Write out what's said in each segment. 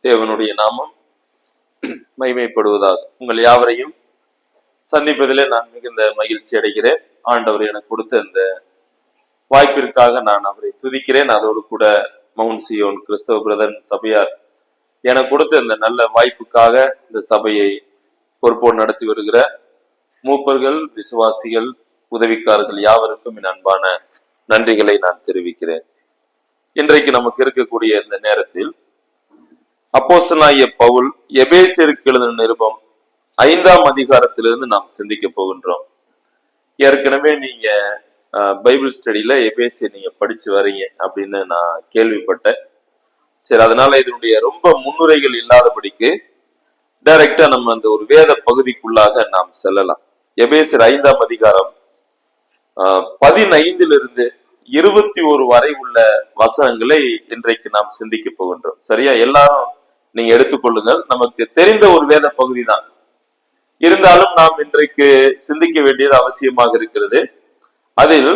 தேவனுடைய நாமம் மகிமைப்படுவதாக. உங்கள் யாவரையும் சந்திப்பதிலே நான் மிகுந்த மகிழ்ச்சி அடைகிறேன். ஆண்டவர் எனக்கு கொடுத்த இந்த வாய்ப்பிற்காக நான் அவரை துதிக்கிறேன். அதோடு கூட மவுண்ட் சியோன் கிறிஸ்தவ பிரதன் சபையார் எனக்கு கொடுத்த இந்த நல்ல வாய்ப்புக்காக இந்த சபையை பொறுப்போடு நடத்தி வருகிற மூப்பர்கள், விசுவாசிகள், உதவிக்காரர்கள் யாவருக்கும் என் அன்பான நன்றிகளை நான் தெரிவிக்கிறேன். இன்றைக்கு நமக்கு இருக்கக்கூடிய இந்த நேரத்தில் அப்போஸ்தலனாகிய பவுல் எபேசியருக்கு எழுதின நிருபம் 5ஆம் அதிகாரத்திலிருந்து நாம் சிந்திக்க போகின்றோம். ஏற்கனவே நீங்க பைபிள் ஸ்டடியில எபேசியர் நீங்க படிச்சு வரீங்க அப்படின்னு நான் கேள்விப்பட்டேன். சரி, அதனால இதனுடைய ரொம்ப முன்னுரைகள் இல்லாதபடிக்கு டைரக்டா நம்ம அந்த ஒரு வேத பகுதிக்குள்ளாக நாம் செல்லலாம். எபேசியர் 5ஆம் அதிகாரம் 15 21 வரை உள்ள வசனங்களை இன்றைக்கு நாம் சிந்திக்க போகின்றோம். சரியா? எல்லாரும் நீங்க எடுத்துக்கொள்ளுங்கள். நமக்கு தெரிந்த ஒரு வேத பகுதி தான், இருந்தாலும் நாம் இன்றைக்கு சிந்திக்க வேண்டியது அவசியமாக இருக்கிறது. அதில்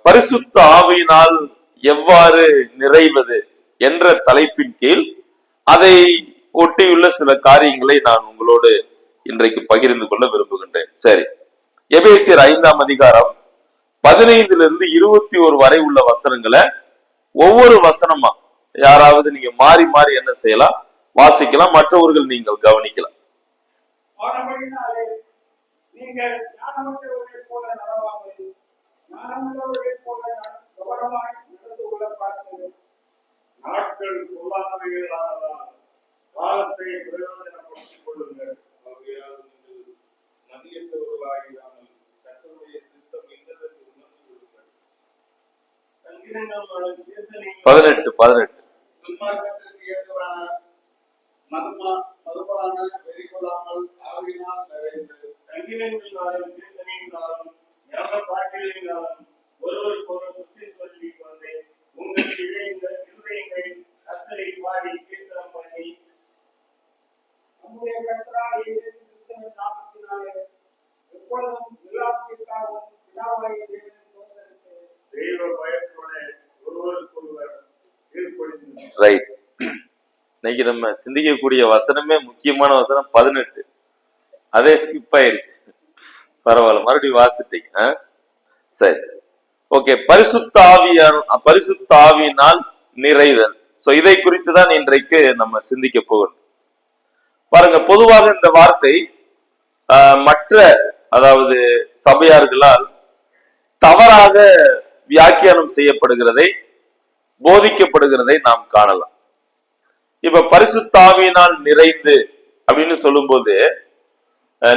பரிசுத்த ஆவியினால் எவ்வாறு நிறைவது என்ற தலைப்பின் கீழ் அதை ஒட்டியுள்ள சில காரியங்களை நான் உங்களோடு இன்றைக்கு பகிர்ந்து கொள்ள விரும்புகின்றேன். சரி, எபேசியர் 5ஆம் அதிகாரம் 15 21 வரை உள்ள வசனங்களை ஒவ்வொரு வசனமா யாராவது நீங்க மாறி மாறி என்ன செய்யலாம், வாசிக்கலாம், மற்றவர்கள் நீங்கள் கவனிக்கலாம். ரைட், இன்னைக்கு நம்ம சிந்திக்கக்கூடிய வசனமே முக்கியமான வசனம் 18. அதே ஸ்கிப் ஆயிருச்சு. பரவாயில்ல, மறுபடியும் வாசிட்டீங்க. சரி, ஓகே. பரிசுத்த ஆவியினால் நிறைதல். சோ இதை குறித்து தான் இன்றைக்கு நம்ம சிந்திக்க போகணும். பாருங்க, பொதுவாக இந்த வார்த்தை மற்ற அதாவது சபையார்களால் தவறாக வியாக்கியானம் செய்யப்படுகிறதை, போதிக்கப்படுகிறதை நாம் காணலாம். இப்ப பரிசுத்த ஆவியினால் நிறைந்து அப்படின்னு சொல்லும் போது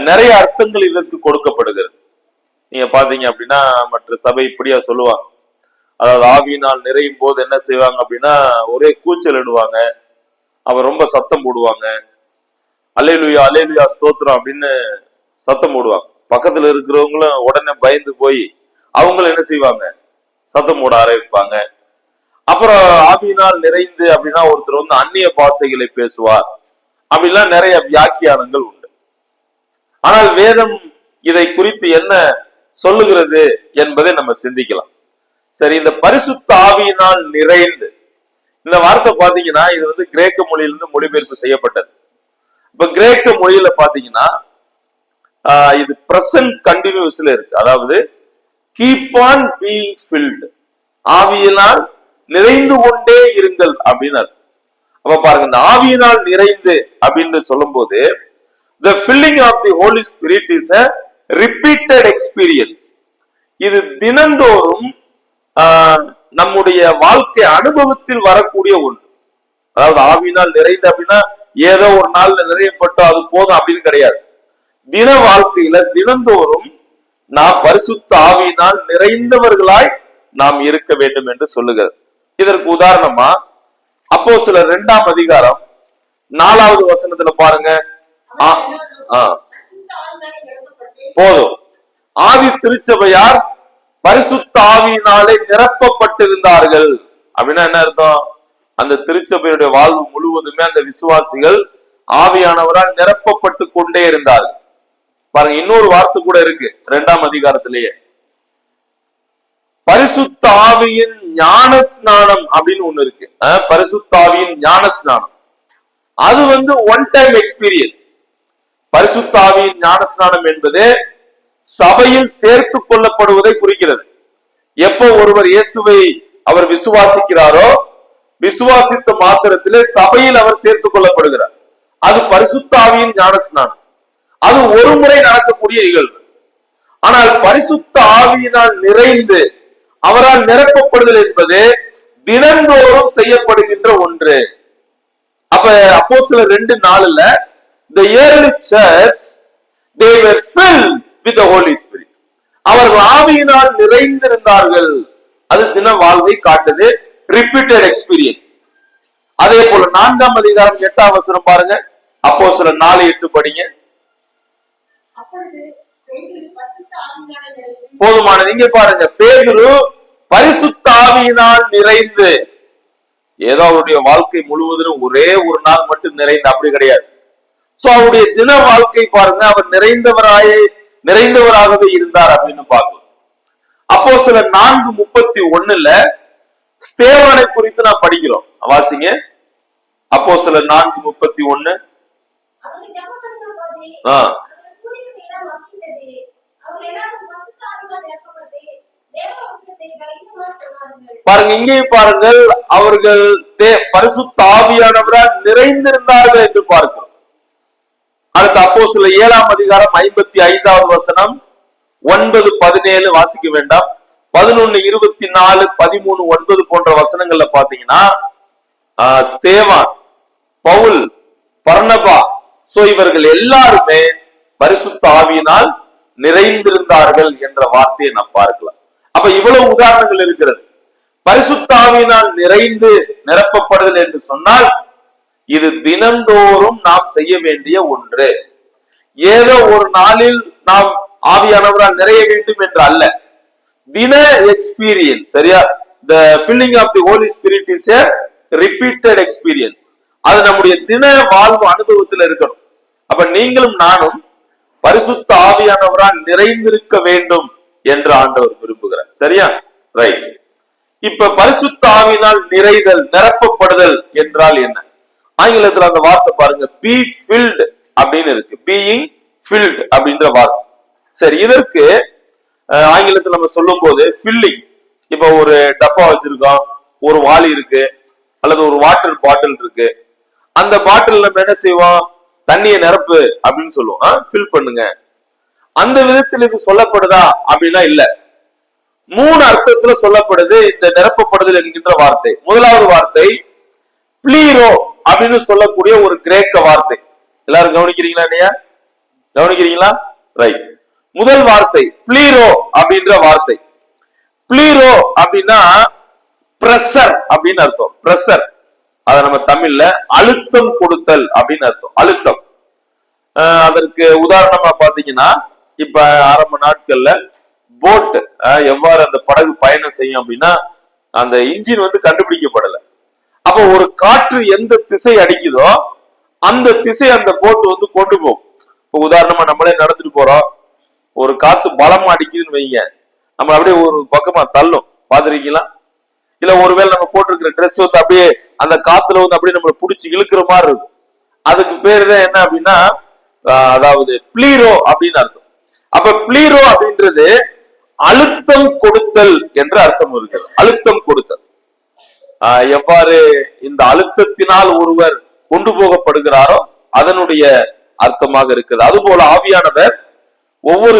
நிறைய அர்த்தங்கள் இதற்கு கொடுக்கப்படுகிறது. நீங்க பாத்தீங்க அப்படின்னா மற்ற சபை இப்படியா சொல்லுவாங்க. அதாவது ஆவியினால் நிறையும் போது என்ன செய்வாங்க அப்படின்னா ஒரே கூச்சல் இடுவாங்க, அவர் ரொம்ப சத்தம் போடுவாங்க, அல்லேலூயா அல்லேலூயா ஸ்தோத்திரம் அப்படின்னு சத்தம் போடுவாங்க. பக்கத்துல இருக்கிறவங்களும் உடனே பயந்து போய் அவங்களும் என்ன செய்வாங்க, சத்தம் போட ஆரம்பிப்பாங்க. அப்புறம் ஆவியினால் நிறைந்து அப்படின்னா ஒருத்தர் வந்து அந்நிய பாஷைகளை பேசுவார், அப்படிலாம் நிறைய வியாக்கியானங்கள் உண்டு. ஆனால் வேதம் இதை குறித்து என்ன சொல்லுகிறது என்பதை நம்ம சிந்திக்கலாம். சரி, இந்த பரிசுத்த ஆவியினால் நிறைந்து இந்த வார்த்தை பாத்தீங்கன்னா இது வந்து கிரேக்க மொழியிலிருந்து மொழிபெயர்ப்பு செய்யப்பட்டது. இப்ப கிரேக்க மொழியில பாத்தீங்கன்னா இது பிரசன்ட் கண்டினியூஸ்ல இருக்கு. அதாவது கீப் ஆன் பீயிங் ஃபில்டு, ஆவியினால் நிறைந்து கொண்டே இருங்கள் அப்படின்னு. அப்ப பாருங்க, இந்த ஆவியினால் நிறைந்து அப்படின்னு சொல்லும் போது the filling of the Holy Spirit is a repeated experience. இது தினந்தோறும் நம்முடைய வாழ்க்கை அனுபவத்தில் வரக்கூடிய ஒன்று. அதாவது ஆவியினால் நிறைந்து அப்படின்னா ஏதோ ஒரு நாள்ல நிறையப்பட்டோ அது போதும் அப்படின்னு கிடையாது. தின வாழ்க்கையில தினந்தோறும் நாம் பரிசுத்த ஆவியினால் நிறைந்தவர்களாய் நாம் இருக்க வேண்டும் என்று சொல்லுகிறது. இதற்கு உதாரணமா அப்போஸ்தலர் 2ஆம் அதிகாரம் 4வது வசனத்துல பாருங்க. போதும், ஆதி திருச்சபையார் பரிசுத்த ஆவியினாலே நிரப்பப்பட்டிருந்தார்கள் அப்படின்னா என்ன அர்த்தம்? அந்த திருச்சபையுடைய வாழ்வு முழுவதுமே அந்த விசுவாசிகள் ஆவியானவரால் நிரப்பப்பட்டு கொண்டே இருந்தார்கள். பாருங்க, இன்னொரு வார்த்தை கூட இருக்கு 2ஆம் அதிகாரத்திலேயே, பரிசுத்த ஆவியின் ஞான ஸ்நானம் அப்படின்னு ஒண்ணு இருக்கு. பரிசுத்த ஆவியின் ஞான ஸ்நானம் அது ஒன் டைம் எக்ஸ்பீரியன்ஸ். பரிசுத்த ஆவியின் ஞானஸ்நானம் என்பது சபையில் சேர்த்து கொள்ளப்படுவதை குறிக்கிறது. எப்போ ஒருவர் இயேசுவை அவர் விசுவாசிக்கிறாரோ, விசுவாசித்த மாத்திரத்திலே சபையில் அவர் சேர்த்துக் கொள்ளப்படுகிறார். அது பரிசுத்த ஆவியின் ஞானஸ்நானம். அது ஒரு முறை நடக்கக்கூடிய நிகழ்வு. ஆனால் பரிசுத்த ஆவியினால் நிறைந்து அவரால் நிரப்பப்படுதல் என்பது தினந்தோறும் செய்யப்படுகின்ற ஒன்று. அப்ப அப்போஸ்தலர் 2:4 the early church they were filled with the Holy Spirit. அவர்கள் ஆவியினால் நிறைந்திருந்தார்கள். அது தின வாழ்வை காட்டுது, ரிப்பீட்டட் எக்ஸ்பீரியன்ஸ். அதே போல 4ஆம் அதிகாரம் 8ஆம் வசனம் பாருங்க. அப்போஸ்தலர் 4:8 படிங்க. போதுமானது. இங்க பாருங்க, பேதுரு பரிசுத்த ஆவியினால் நிறைந்து, ஏதோ அவருடைய வாழ்க்கை முழுவதும் ஒரே ஒரு நாள் மட்டும் நிறைந்து அப்படி கிடையாது. சோ அவருடைய தின வாழ்க்கை பாருங்க, அவர் நிறைந்தவராகவே இருந்தார் அப்படின்னு பார்க்கலாம். அப்போஸ்தலர் 4:31 ஸ்தேவானை குறித்து நான் படிக்கிறோம், வாசிங்க. அப்போஸ்தலர் 4:31. பாருங்க, இங்கேயும் பாருங்கள், அவர்கள் பரிசுத்த ஆவியானவரால் நிறைந்திருந்தார்கள் என்று பார்க்கிறோம். அடுத்த அப்போஸ்தலர் 7ஆம் அதிகாரம் 55வது வசனம், 9-17 வாசிக்க வேண்டாம். 11:24, 13:9 போன்ற வசனங்கள்ல பாத்தீங்கன்னா ஸ்தேவான், பவுல், பர்னபா, சோ இவர்கள் எல்லாருமே பரிசுத்த ஆவியினால் நிறைந்திருந்தார்கள் என்ற வார்த்தையை நாம் பார்க்கலாம். அப்ப இவ்வளவு உதாரணங்கள் இருக்கிறது. பரிசுத்த ஆவியினால் நிறைந்து நிரப்பப்படுதல் என்று சொன்னால் இது தினந்தோறும் நாம் செய்ய வேண்டிய ஒன்று. ஏதோ ஒரு நாளில் நாம் ஆவியானவரால் நிறைய வேண்டும் என்று அல்ல, தின எக்ஸ்பீரியன்ஸ். சரியா? the filling of the Holy Spirit is a repeated experience. அது நம்முடைய தின வாழ்வு அனுபவத்தில் இருக்கணும். அப்ப நீங்களும் நானும் பரிசுத்த ஆவியானவரால் நிறைந்திருக்க வேண்டும் என்று ஆண்டவர் விரும்புகிறார். சரியா? ரைட். இப்ப பரிசுத்த ஆவியினால் நிறைதல், நிரப்பப்படுதல் என்றால் என்ன? ஆங்கிலத்துல அந்த வார்த்தை பாருங்க, be filled அப்படின்னு இருக்கு. being filled அப்படின்ற வார்த்தை. சரி, இதற்கு ஆங்கிலத்தில் நம்ம சொல்லும் போது ஃபில்லிங். இப்ப ஒரு டப்பா வச்சிருக்கோம், ஒரு வாளி இருக்கு, அல்லது ஒரு வாட்டர் பாட்டில் இருக்கு. அந்த பாட்டில் நம்ம என்ன செய்வோம்? தண்ணியை நிரப்பு அப்படின்னு சொல்லுவோம், ஃபில் பண்ணுங்க. அந்த விதத்தில் இது சொல்லப்படுதா அப்படின்னா இல்ல. 3 அர்த்தத்துல சொல்லப்படுது இந்த நிரப்பப்படுதல் என்கின்ற வார்த்தை. முதலாவது வார்த்தை பிளீரோ அப்படின்னு சொல்லக்கூடிய ஒரு கிரேக்க வார்த்தை. எல்லாரும் கவனிக்கிறீங்களா? இல்லையா? கவனிக்கிறீங்களா? ரைட். முதல் வார்த்தை பிளீரோ அப்படின்ற வார்த்தை. பிளீரோ அப்படின்னா பிரஷர் அப்படின்னு அர்த்தம். பிரஷர், அத நம்ம தமிழ்ல அழுத்தம் கொடுத்தல் அப்படின்னு அர்த்தம். அழுத்தம். அதற்கு உதாரணமா பாத்தீங்கன்னா, இப்ப ஆரம்ப நாட்கள்ல போட் எவ்வாறு அந்த படகு பயணம் செய்யும் அப்படின்னா, அந்த இன்ஜின் கண்டுபிடிக்கப்படல. அப்போ ஒரு காற்று எந்த திசை அடிக்குதோ அந்த திசை அந்த போட் கொண்டு போகும். இப்போ உதாரணமா நம்மளே நடந்துட்டு போறோம், ஒரு காத்து பலமா அடிக்குதுன்னு வைங்க, நம்ம அப்படியே ஒரு பக்கமா தள்ளும். பாத்துருக்கீங்களா? இல்ல ஒருவேளை நம்ம போட்டிருக்கிற ட்ரெஸ் அப்படியே அந்த காத்துல அப்படியே நம்மளை பிடிச்சி இழுக்கிற மாதிரி இருக்கும். அதுக்கு பேரு தான் என்ன அப்படின்னா, அதாவது பிளீரோ அப்படின்னு அர்த்தம். அப்ப பிளீரோ அப்படின்றது அழுத்தம் கொடுத்தல் என்ற அர்த்தம் இருக்கிறது. அழுத்தம் கொடுத்தல். எவ்வாறு இந்த அழுத்தத்தினால் ஒருவர் கொண்டு போகப்படுகிறாரோ அதனுடைய அர்த்தமாக இருக்குது. அதுபோல ஆவியானவர் ஒவ்வொரு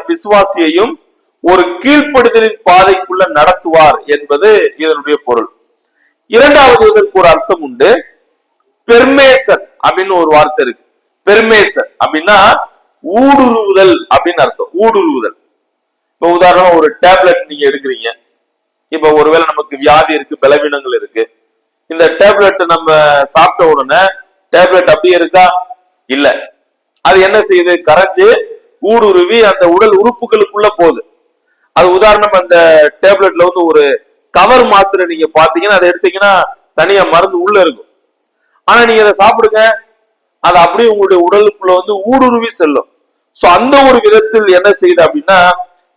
விசுவாசியையும் ஒரு கீழ்ப்படுதலின் பாதைக்குள்ள நடத்துவார் என்பது இதனுடைய பொருள். இரண்டாவது இதற்கு ஒரு அர்த்தம் உண்டு. பெர்மேசன் அப்படின்னு ஒரு வார்த்தை இருக்கு. பெர்மேசன் அப்படின்னா ஊடுருவுதல் அப்படின்னு அர்த்தம். ஊடுருவுதல். இப்ப உதாரணமா ஒரு டேப்லெட் நீங்க எடுக்கிறீங்க. இப்ப ஒருவேளை நமக்கு வியாதி இருக்கு, பலவீனங்கள் இருக்கு. இந்த டேப்லெட் நம்ம சாப்பிட்ட உடனே டேப்லெட் அப்படியே இருக்கா? இல்ல. அது என்ன செய்யுது? கரைஞ்சு ஊடுருவி அந்த உடல் உறுப்புகளுக்குள்ள போகுது. அது உதாரணம், அந்த டேப்லெட்ல ஒரு கவர் மாத்திரை நீங்க பாத்தீங்கன்னா, அதை எடுத்தீங்கன்னா தனியா மருந்து உள்ள இருக்கும். ஆனா நீங்க அதை சாப்பிடுங்க, அது அப்படியே உங்களுடைய உடலுக்குள்ள ஊடுருவி செல்லும். சோ அந்த ஒரு விதத்தில் என்ன செய்யுது அப்படின்னா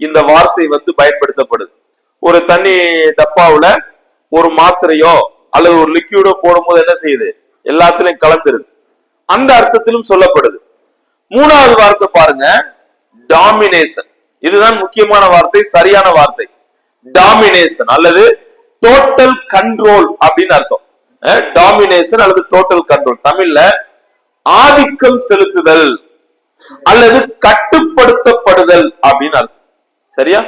இந்த வார்த்தை பயன்படுத்தப்படுது. ஒரு தண்ணி டப்பாவுல ஒரு மாத்திரையோ அல்லது ஒரு லிக்யூடோ போடும்போது என்ன செய்யுது? எல்லாத்திலையும் கலந்துருது. அந்த அர்த்தத்திலும் சொல்லப்படுது. மூணாவது வார்த்தை பாருங்க, டாமினேஷன். இதுதான் முக்கியமான வார்த்தை, சரியான வார்த்தை. டாமினேஷன் அல்லது டோட்டல் கண்ட்ரோல் அப்படின்னு அர்த்தம். டாமினேஷன் அல்லது டோட்டல் கண்ட்ரோல், தமிழ்ல ஆதிக்கம் செலுத்துதல் அல்லது கட்டுப்படுத்தப்படுதல் அப்படின்னு அர்த்தம். சரியா?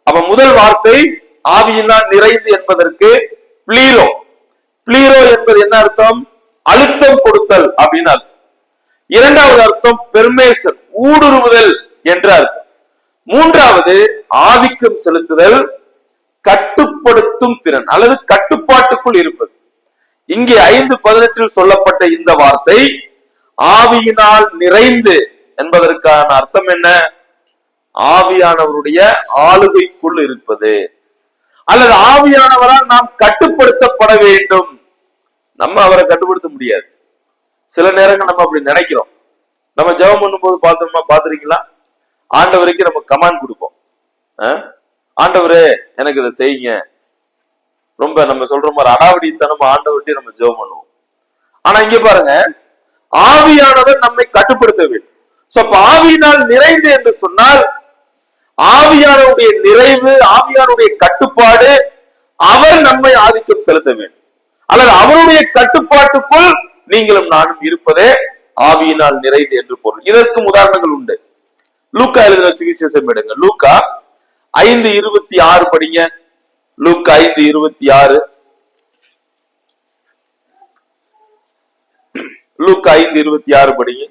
அப்ப முதல் வார்த்தை ஆவியினால் நிறைந்து என்பதற்கு பிளீரோ. பிளீரோ என்பது என்ன அர்த்தம்? அழுத்தம் கொடுத்தல் அப்படின்னு அர்த்தம். இரண்டாவது அர்த்தம் பெர்மேஷன், ஊடுருவுதல் என்ற அர்த்தம். மூன்றாவது ஆதிக்கம் செலுத்துதல், கட்டுப்படுத்தும் திறன் அல்லது கட்டுப்பாட்டுக்குள் இருப்பது. இங்கே 5:18 சொல்லப்பட்ட இந்த வார்த்தை ஆவியினால் நிறைந்து என்பதற்கான அர்த்தம் என்ன? ஆவியானவருடைய ஆளுகைக்குள் இருப்பது அல்லது ஆவியானவரால் நாம் கட்டுப்படுத்தப்பட வேண்டும். நம்ம அவரை கட்டுப்படுத்த முடியாது. சில நேரங்கள் நம்ம அப்படி நினைக்கிறோம். நம்ம ஜெபம் பண்ணும்போது பாத்துருக்கீங்களா? ஆண்டவருக்கு நம்ம கமாண்ட் கொடுப்போம். ஆண்டவரே எனக்கு இதை செய்யுங்க. ரொம்ப நம்ம சொல்ற மாதிரி அடாவடித்தனமா ஆண்டவர்கிட்ட நம்ம ஜெபம் பண்ணுவோம். ஆனா இங்க பாருங்க, ஆவியானவர் நம்மை கட்டுப்படுத்த வேண்டும். ஆவியினால் நிறைந்து என்று சொன்னால் ஆவியானுடைய நிறைவு, ஆவியானுடைய கட்டுப்பாடு, அவர் நம்மை ஆதிக்கம் செலுத்த வேண்டும் அல்லது அவருடைய கட்டுப்பாட்டுக்குள் நீங்களும் நானும் இருப்பதே ஆவியினால் நிறைந்து என்று பொருள். இதற்கும் உதாரணங்கள் உண்டு. லூக்கா எழுதின சுவிசேஷம் எடுங்க. லூக்கா 5:26 படிங்க. லூக்கா 5:26. லூக்கா 5:26 படிங்க.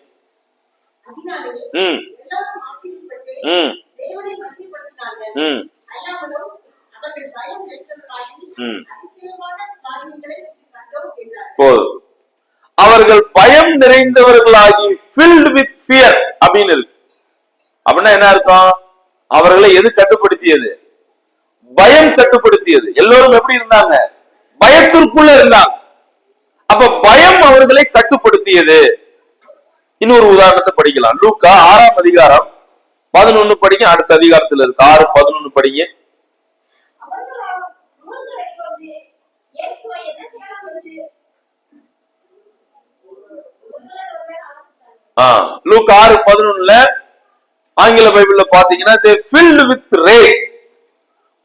போதும். அவர்கள் பயம் நிறைந்தவர்களாகி filled with fear அப்படின்னு இருக்கு. அப்படின்னா என்ன அர்த்தம்? அவர்களை எது கட்டுப்படுத்தியது? பயம் கட்டுப்படுத்தியது. எல்லோரும் எப்படி இருந்தாங்க? பயத்திற்குள்ள இருந்தாங்க. அப்ப பயம் அவர்களை கட்டுப்படுத்தியது. இன்னொரு உதாரணத்தை படிக்கலாம். லூக்கா 6:11 படிங்க. அடுத்த அதிகாரத்துல இருக்கு. 6:11 படிங்க. லூக்கா 6:11 ஆங்கில பைபிள்ல பாத்தீங்கன்னா they filled with rage,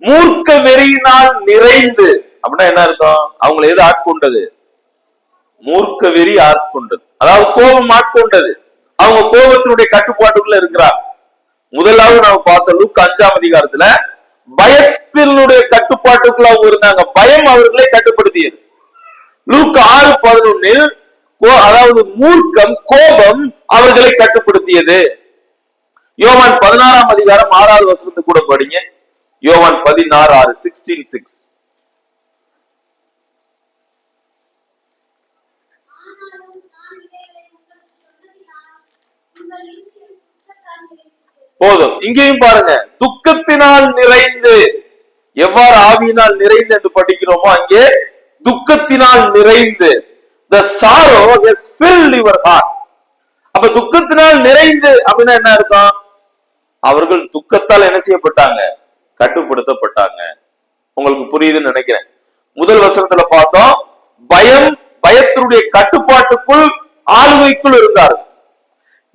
மூர்க்க வெறியினால் நிறைந்து. அப்படின்னா என்ன அர்த்தம்? அவங்களை எது ஆட்கொண்டது? மூர்க்க வெறி ஆட்கொண்டது, அதாவது கோபம் ஆட்கொண்டது. அவங்க கோபத்தினுடைய கட்டுப்பாட்டுக்குள்ள இருக்கிறார். முதலாவது நாம பார்த்த லூக்கா 5ஆம் அதிகாரத்துல பயத்தினுடைய கட்டுப்பாட்டுக்குள்ள அவங்க இருந்தாங்க. பயம் அவர்களை கட்டுப்படுத்தியது. லூக்கா 6:11 அதாவது மூர்க்கம், கோபம் அவர்களை கட்டுப்படுத்தியது. யோவான் 16ஆம் அதிகாரம் 6வது வசனத்தை கூட படிங்க. யோவான் 16:6 16:6. போதும். இங்கேயும் பாருங்க, துக்கத்தினால் நிறைந்து. எவ்வாறு ஆவியினால் நிறைந்து என்று படிக்கிறோமோ அங்கே துக்கத்தினால் நிறைந்து. The sorrow has filled your heart. அப்ப துக்கத்தினால் நிறைந்து அப்படின்னா என்ன அர்த்தம்? அவர்கள் துக்கத்தால் என்ன செய்யப்பட்டாங்க? கட்டுப்படுத்தப்பட்டாங்க. உங்களுக்கு புரியுதுன்னு நினைக்கிறேன். முதல் வசனத்துல பார்த்தோம், பயத்தினுடைய கட்டுப்பாட்டுக்குள், ஆளுகைக்குள் இருந்தார்கள்.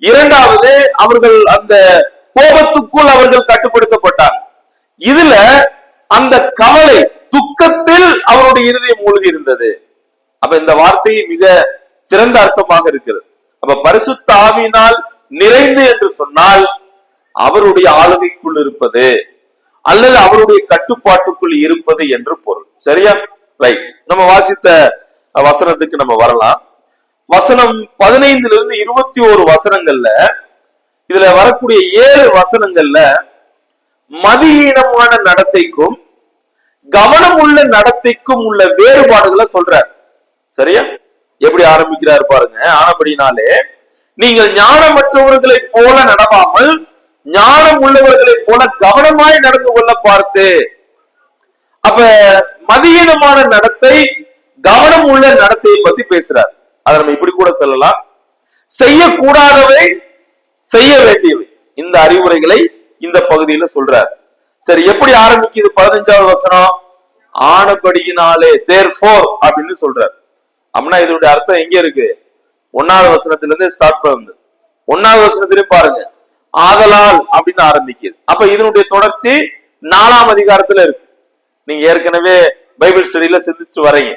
இரண்டாவது, அவர்கள் அந்த கோபத்துக்குள் அவர்கள் கட்டுப்படுத்தப்பட்டார். இதுல அந்த கவலை, துக்கத்தில் அவருடைய இருதயம் மூழ்கி இருந்தது. அப்ப இந்த வார்த்தை மிக சிறந்த அர்த்தமாக இருக்கிறது. அப்ப பரிசுத்த ஆவியினால் நிறைந்து என்று சொன்னால் அவருடைய ஆளுகைக்குள் இருப்பது அல்லது அவருடைய கட்டுப்பாட்டுக்குள் இருப்பது என்று பொருள். சரியா? ரைட். நம்ம வாசித்த வசனத்துக்கு நம்ம வரலாம். வசனம் 15 21 வசனங்கள்ல, இதுல வரக்கூடிய 7 வசனங்கள்ல மதியீனமான நடத்தைக்கும் கவனம் உள்ள நடத்தைக்கும் உள்ள வேறுபாடுகளை சொல்றார். சரியா? எப்படி ஆரம்பிக்கிறார் பாருங்க. ஆனபடினாலே நீங்கள் ஞானமற்றவர்களை போல நடவாமல் ஞானம் உள்ளவர்களை போல கவனமாய் நடந்து கொள்ள பார்த்து. அப்ப மதியீனமான நடத்தை, கவனம் உள்ள நடத்தையை பத்தி பேசுறார். அதை நம்ம இப்படி கூட சொல்லலாம், செய்யக்கூடாதவை செய்ய வேண்டியவை. இந்த அறிவுரைகளை இந்த பகுதியில சொல்றார். சரி, எப்படி ஆரம்பிக்குது 15வது வசனம்? ஆனபடியினாலே, therefore அப்படின்னு சொல்றார். அப்படின்னா இதனுடைய அர்த்தம் எங்க இருக்கு? 1வது வசனத்துல இருந்து ஸ்டார்ட் பண்ணுது. 1வது வசனத்திலே பாருங்க, ஆதலால் அப்படின்னு ஆரம்பிக்குது. அப்ப இதனுடைய தொடர்ச்சி 4ஆம் அதிகாரத்துல இருக்கு. நீங்க ஏற்கனவே பைபிள் ஸ்டடியில சிந்திச்சுட்டு வரீங்க.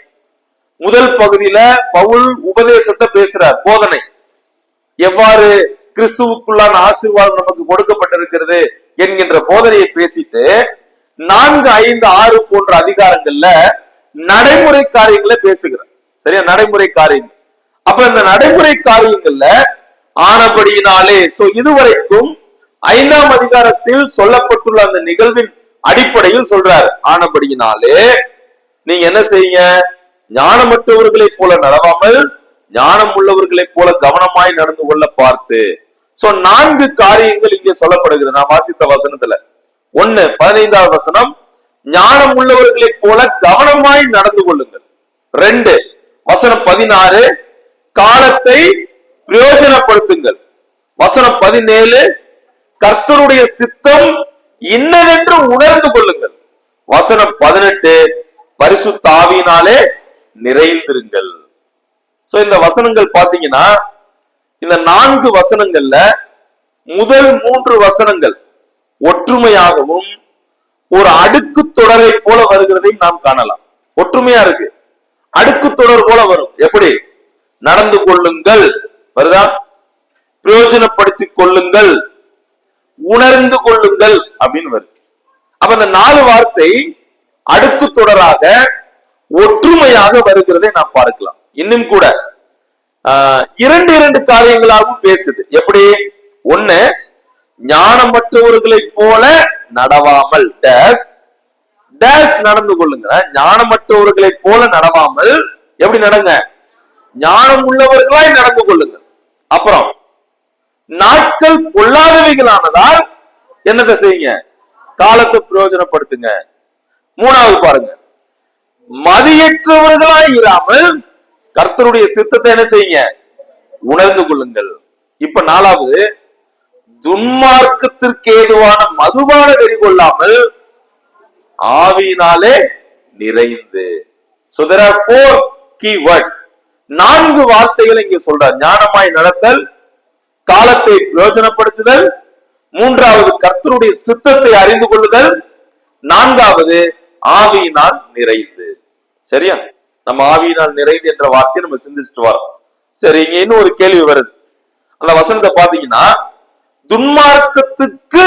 முதல் பகுதியில பவுல் உபதேசத்தை பேசுறார், போதனை, எவ்வாறு கிறிஸ்துவுக்குள்ளான ஆசீர்வாதம் நமக்கு கொடுக்கப்பட்டிருக்கிறது என்கின்ற போதனையை பேசிட்டு 4, 5, 6 போன்ற அதிகாரங்கள்ல நடைமுறை காரியங்களை பேசுகிறார். சரியா? நடைமுறை காரியங்கள். அப்ப இந்த நடைமுறை காரியங்கள்ல ஆனபடியினாலே இதுவரைக்கும் 5ஆம் அதிகாரத்தில் சொல்லப்பட்டுள்ள அந்த நிகழ்வின் அடிப்படையில் சொல்றாரு. ஆனபடியினாலே நீங்க என்ன செய்யுங்க? ஞானமற்றவர்களை போல நடவாமல் ஞானம் உள்ளவர்களை போல கவனமாய் நடந்து கொள்ள பார்த்து. 4 காரியங்கள் இங்கே சொல்லப்படுகிறது. நான் வாசித்த வசனத்துல 1, 15வது வசனம், ஞானம் உள்ளவர்களை போல கவனமாய் நடந்து கொள்ளுங்கள். 2, வசனம் 16, காலத்தை பிரயோஜனப்படுத்துங்கள். வசனம் 17, கர்த்தருடைய சித்தம் இன்னதென்று உணர்ந்து கொள்ளுங்கள். வசனம் 18, பரிசுத்த ஆவியினாலே நிறைந்திருங்கள். இந்த வசனங்கள் பாத்தீங்கன்னா, இந்த 4 வசனங்கள்ல முதல் 3 வசனங்கள் ஒற்றுமையாகவும் ஒரு அடுக்கு தொடரை போல வருகிறதையும் நாம் காணலாம். ஒற்றுமையா இருக்கு, அடுக்கு தொடர் போல வரும். எப்படி? நடந்து கொள்ளுங்கள் வருதா, பிரயோஜனப்படுத்திக் கொள்ளுங்கள், உணர்ந்து கொள்ளுங்கள் அப்படின்னு வருது. அப்ப இந்த 4 வார்த்தை அடுக்கு தொடராக ஒற்றுமையாக வருகிறதை நாம் பார்க்கலாம். இன்னும் கூட 2 காரியங்களாகவும் பேசுது. எப்படி? 1, ஞானமற்றவர்களை போல நடவாமல் டேஸ் டேஸ் நடந்து கொள்ளுங்க. ஞானமற்றவர்களை போல நடவாமல் எப்படி நடங்க? ஞானம் உள்ளவர்களாய் நடந்து கொள்ளுங்கள். அப்புறம் நாட்கள் பொல்லாதவைகளானதால் என்னத்தை செய்யுங்க? காலத்தை பிரயோஜனப்படுத்துங்க. 3வது பாருங்க, மதியற்றவர்களாய் இராமல் கர்த்தருடைய சித்தத்தை என்ன செய்யுங்க? உணர்ந்து கொள்ளுங்கள். இப்ப 4வது, துன்மார்க்கத்திற்கு ஏதுவான மதுபான வெறி கொள்ளாமல் ஆவியினாலே நிறைந்து. So there are 4 key words. 4 வார்த்தைகள் இங்கே சொல்றார். ஞானமாய் நடத்தல், காலத்தை பிரயோஜனப்படுத்துதல், 3வது கர்த்தருடைய சித்தத்தை அறிந்து கொள்ளுதல், 4வது ஆவியினால் நிறைந்து. சரியா? நம்ம ஆவியினால் நிறைந்து என்ற வார்த்தையை நம்ம சிந்திச்சுட்டு வரோம். சரி, இங்க இன்னும் ஒரு கேள்வி வருது. அந்த வசனத்தை பாத்தீங்கன்னா, துன்மார்க்கத்துக்கு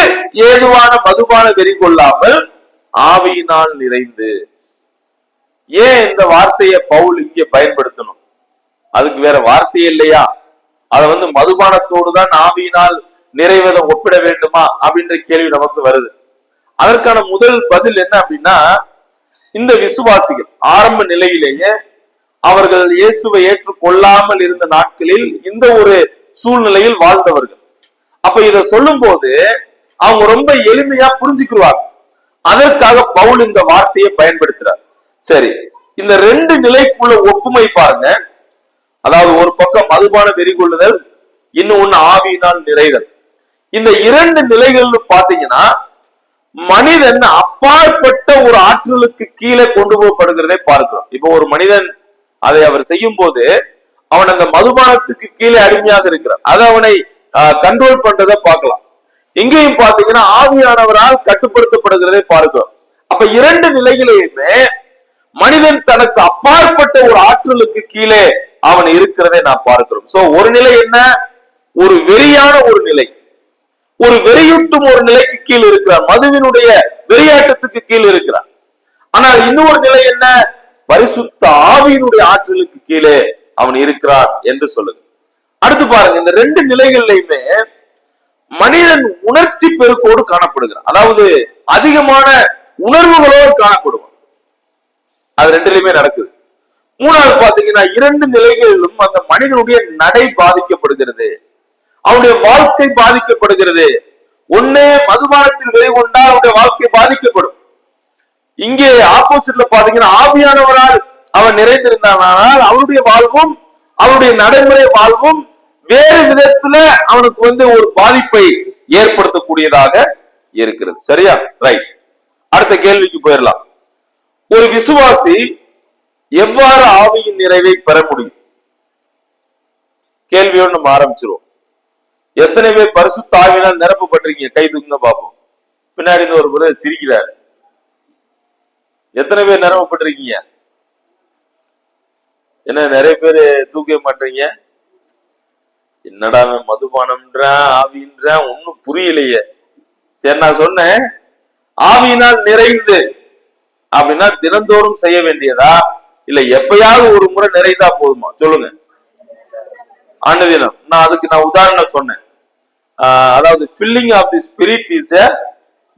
ஏதுவான மதுபான வெறி கொள்ளாமல் ஆவியினால் நிறைந்து. ஏன் இந்த வார்த்தையை பவுல் இங்கே பயன்படுத்தணும்? அதுக்கு வேற வார்த்தையே இல்லையா? அதை மதுபானத்தோடு தான் ஆவியினால் நிறைவதை ஒப்பிட வேண்டுமா அப்படின்ற கேள்வி நமக்கு வருது. அதற்கான முதல் பதில் என்ன அப்படின்னா, இந்த விசுவாசிகள் ஆரம்ப நிலையிலேயே அவர்கள் இயேசுவை ஏற்றுக்கொள்ளாமல் இருந்த நாட்களில் இந்த ஒரு சூழ்நிலையில் வாழ்ந்தவர்கள். அப்ப இதை சொல்லும் போது அவங்க ரொம்ப எளிமையா புரிஞ்சுக்குவாங்க. அதற்காக பவுல் இந்த வார்த்தையை பயன்படுத்துறார். சரி, இந்த 2 நிலைக்குள்ள ஒப்புமை பாருங்க. அதாவது ஒரு பக்கம் மதுபான வெறி கொள்ளுதல், இன்னொன்னு ஆவியினால் நிறைதல். இந்த 2 நிலைகள் பாத்தீங்கன்னா மனிதன் அப்பாற்பட்ட ஒரு ஆற்றலுக்கு கீழே கொண்டு போகப்படுகிறதை பார்க்கிறோம். இப்போ ஒரு மனிதன் அதை அவர் செய்யும் போது அவன் அந்த மதுபானத்துக்கு கீழே அடிமையாக இருக்கிறான். அதை அவனை கண்ட்ரோல் பண்றதை பார்க்கலாம். இங்கேயும் பாத்தீங்கன்னா ஆவியானவரால் கட்டுப்படுத்தப்படுகிறதை பார்க்கிறோம். அப்ப 2 நிலைகளையுமே மனிதன் தனக்கு அப்பாற்பட்ட ஒரு ஆற்றலுக்கு கீழே அவன் இருக்கிறதை நாம் பார்க்கிறோம். சோ ஒரு நிலை என்ன? ஒரு வெறியான ஒரு நிலை, ஒரு வெறியூட்டும் ஒரு நிலைக்கு கீழ் இருக்கிறான், மதுவினுடைய வெறியாட்டத்துக்கு கீழ் இருக்கிறான். ஆனால் இன்னொரு நிலை என்ன? பரிசுத்த ஆவியினுடைய ஆற்றலுக்கு கீழே அவன் இருக்கிறான் என்று சொல்லுங்க. அடுத்து பாருங்க, இந்த 2 நிலைகளிலுமே மனிதன் உணர்ச்சி பெருக்கோடு காணப்படுகிறான். அதாவது அதிகமான உணர்வுகளோடு காணப்படுவான். அது 2லயுமே நடக்குது. 3வது பாத்தீங்கன்னா 2 நிலைகளிலும் அந்த மனிதனுடைய நடை பாதிக்கப்படுகிறது, அவனுடைய வாழ்க்கை பாதிக்கப்படுகிறது. ஒண்ணு மதுபானத்தில் வெறி கொண்டால் அவனுடைய வாழ்க்கை பாதிக்கப்படும். இங்கே ஆப்போசிட்ல பாத்தீங்கன்னா ஆவியானவரால் அவன் நிறைந்திருந்தானால் அவனுடைய வாழ்வும் அவனுடைய நடைமுறை வாழ்வும் வேறு விதத்துல அவனுக்கு ஒரு பாதிப்பை ஏற்படுத்தக்கூடியதாக இருக்கிறது. சரியா? ரைட். அடுத்த கேள்விக்கு போயிடலாம். ஒரு விசுவாசி எவ்வாறு ஆவியின் நிறைவை பெற முடியும்? கேள்வியோடு நம்ம ஆரம்பிச்சிருவோம். எத்தனை பேர் பரிசுத்த ஆவியினால் நிரப்பப்பட்டிருக்கீங்க? கை தூக்குங்க பாப்போம். பின்னாடி ஒரு முறை சிரிக்கிறார். எத்தனை பேர் நிரப்பப்பட்டிருக்கீங்க? என்ன நிறைய பேர் தூக்க மாட்டீங்க? என்னடா மதுபானம்ன்றான் ஆவின்றான், ஒன்னும் புரியலையே. சரி, நான் சொன்னேன் ஆவியினால் நிறைந்து அப்படின்னா தினந்தோறும் செய்ய வேண்டியதா, இல்ல எப்பயாவது ஒரு முறை நிறைந்தா போதுமா? சொல்லுங்க. அனுதினம். நான் அதுக்கு உதாரணம் சொன்னேன். அதாவது filling of the spirit is a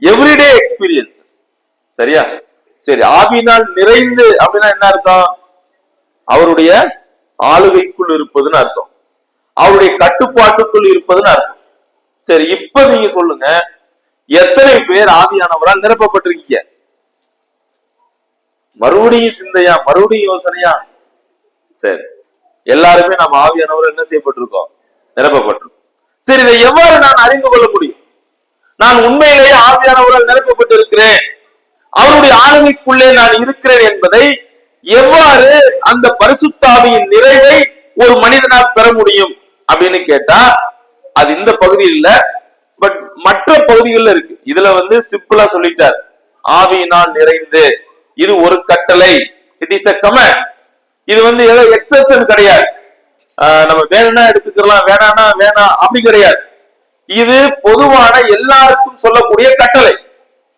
everyday experiences. சரியா? சரி, ஆவியினால் நிறைந்து அப்படின்னா என்ன அர்த்தம்? அவருடைய ஆளுகைக்குள் இருப்பதுன்னு அர்த்தம், அவருடைய கட்டுப்பாட்டுக்குள் இருப்பதுன்னு அர்த்தம். சரி, இப்ப நீங்க சொல்லுங்க, எத்தனை பேர் ஆவியானவரால் நிரப்பப்பட்டிருக்கீங்க? மறுபடியும் சிந்தையா, மறுபடியும் யோசனையா? சரி, எல்லாருமே நம்ம ஆவியானவரால் என்ன செய்யப்பட்டிருக்கோம்? நிரப்பப்பட்டிருக்கோம். சரி, இதை எவ்வாறு நான் அறிந்து கொள்ள முடியும்? நான் உண்மையிலேயே ஆவியானவரால் நிரப்பப்பட்டிருக்கிறேன், அவருடைய ஆளுகைக்குள்ளே நான் இருக்கிறேன் என்பதை எவ்வாறு அந்த பரிசுத்த ஆவியின் நிறைவை ஒரு மனிதனால் பெற முடியும் அப்படின்னு கேட்டா, அது இந்த பகுதியில் இல்ல, பட் மற்ற பகுதிகளில் இருக்கு. இதுல சிம்பிளா சொல்லிட்டார், ஆவியினால் நிறைந்து. இது ஒரு கட்டளை, இட் இஸ் எ கமாண்ட். இது ஏதோ எக்ஸெப்ஷன் கிடையாது. நம்ம வேணும்னா எடுத்துக்கலாம், வேணாம்னா வேணாம் அப்படி கிடையாது. இது பொதுவான எல்லாருக்கும் சொல்லக்கூடிய கட்டளை.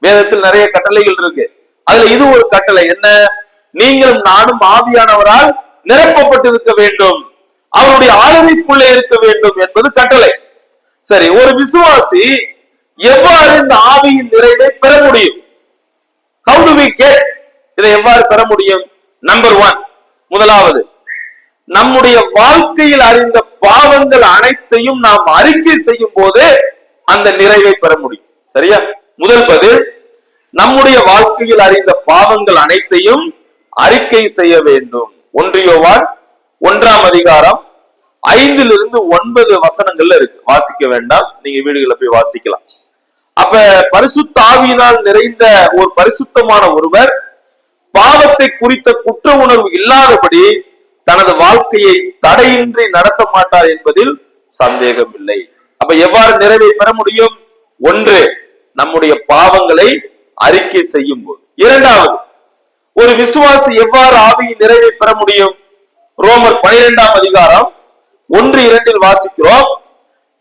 வேதத்தில் நிறைய கட்டளைகள் இருக்கு, அதுல இது ஒரு கட்டளை. என்ன? நீங்களும் நானும் ஆவியானவரால் நிரப்பப்பட்டிருக்க வேண்டும், அவருடைய ஆளுகைக்குள்ளே இருக்க வேண்டும் என்பது கட்டளை. சரி, ஒரு விசுவாசி எவ்வாறு இந்த ஆவியின் நிறைவை பெற முடியும்? How do we get? இதை எவ்வாறு பெற முடியும்? நம்பர் 1, முதலாவது, நம்முடைய வாழ்க்கையில் அறிந்த பாவங்கள் அனைத்தையும் நாம் அறிக்கை செய்யும் போது அந்த நிறைவை பெற முடியும். சரியா? முதல் பதில், நம்முடைய வாழ்க்கையில் அறிந்த பாவங்கள் அனைத்தையும் அறிக்கை செய்ய வேண்டும். 1 யோவான் 1ஆம் அதிகாரம் 5 - 9 வசனங்கள்ல இருக்கு, வாசிக்க வேண்டாம், நீங்க வீடுகளில் போய் வாசிக்கலாம். அப்ப பரிசுத்த ஆவியினால் நிறைந்த ஒரு பரிசுத்தமான ஒருவர் பாவத்தை குறித்த குற்ற உணர்வு இல்லாதபடி தனது வாழ்க்கையை தடையின்றி நடத்த மாட்டார் என்பதில் சந்தேகம் இல்லை. அப்ப எவ்வாறு நிறைவை பெற முடியும்? 1, நம்முடைய பாவங்களை அறிக்கை செய்யும் போது. 2வது, ஒரு விசுவாசி எவ்வாறு ஆவியின் நிறைவை பெற முடியும்? ரோமர் 12ஆம் அதிகாரம் 1-2 வாசிக்கிறோம்,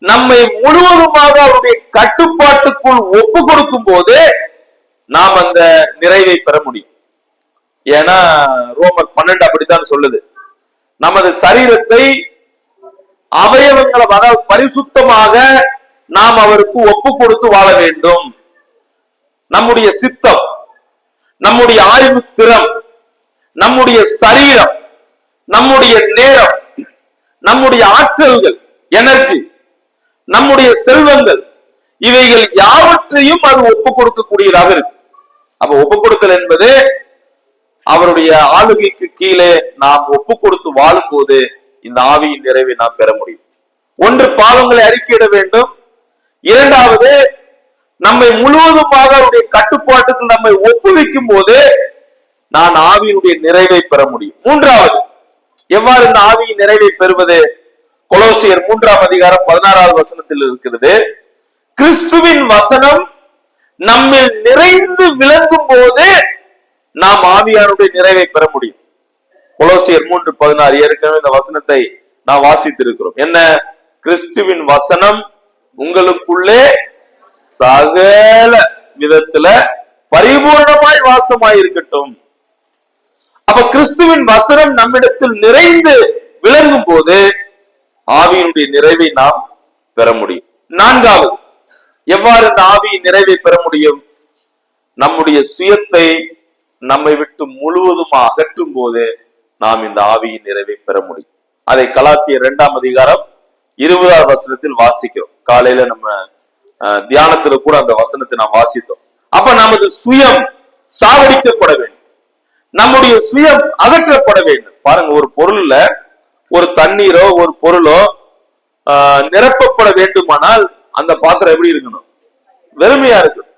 நம்மை முழுவதுமாக அவருடைய கட்டுப்பாட்டுக்குள் ஒப்பு கொடுக்கும் போது நாம் அந்த நிறைவை பெற முடியும். ஏன்னா ரோமர் 12 அப்படித்தான் சொல்லுது, நமது சரீரத்தை அவயவங்களை பரிசுத்தமாக நாம் அவருக்கு ஒப்பு கொடுத்து வாழ வேண்டும். நம்முடைய சித்தம், நம்முடைய ஆய்வு திறம், நம்முடைய சரீரம், நம்முடைய நேரம், நம்முடைய ஆற்றல்கள், எனர்ஜி, நம்முடைய செல்வங்கள், இவைகள் யாவற்றையும் அது ஒப்பு கொடுக்கக்கூடியதாக இருக்கு. அப்ப ஒப்பு கொடுத்தல் என்பது அவருடைய ஆளுகைக்கு கீழே நாம் ஒப்பு கொடுத்து வாழும் போது இந்த ஆவியின் நிறைவை நாம் பெற முடியும். 1, பாவங்களை அறிக்கையிட வேண்டும். 2வது, நம்மை முழுவதுமாக அவருடைய கட்டுப்பாட்டுக்கு நம்மை ஒப்புவிக்கும் போது நான் ஆவியினுடைய நிறைவை பெற முடியும். 3வது, எவ்வாறு இந்த ஆவியின் நிறைவை பெறுவது? கொலோசியர் 3ஆம் அதிகாரம் 16வது வசனத்தில் இருக்கிறது, கிறிஸ்துவின் வசனம் நம்மில் நிறைந்து விளங்கும் போது நாம் ஆவியானுடைய நிறைவை பெற முடியும். கொலோசியர் 3:16 ஏற்கனவே இந்த வசனத்தை நாம் வாசித்திருக்கிறோம். என்ன? கிறிஸ்துவின் வசனம் உங்களுக்குள்ளே சகல விதத்துல பரிபூர்ணமாய் வாசமாய் இருக்கட்டும். அப்ப கிறிஸ்துவின் வசனம் நம்மிடத்தில் நிறைந்து விளங்கும் போது ஆவியினுடைய நிறைவை நாம் பெற முடியும். 4வது, எவ்வாறு இந்த ஆவியின் நிறைவை பெற முடியும்? நம்முடைய சுயத்தை நம்மை விட்டு முழுவதுமாக அகற்றும் போது நாம் இந்த ஆவியின் நிறைவை பெற முடியும். அதை கலாத்தியர் 2ஆம் அதிகாரம் 20வது வசனத்தில் வாசிக்கிறோம். காலையில நம்ம தியானத்துல கூட அந்த வசனத்தை நாம் வாசித்தோம். அப்ப நமது சுயம் சாவடிக்கப்பட வேண்டும், நம்முடைய சுயம் அகற்றப்பட வேண்டும். பாருங்க, ஒரு பொருள்ல ஒரு தண்ணீரோ ஒரு பொருளோ நிரப்பப்பட வேண்டுமானால் அந்த பாத்திரம் எப்படி இருக்கணும்? வெறுமையா இருக்கணும்.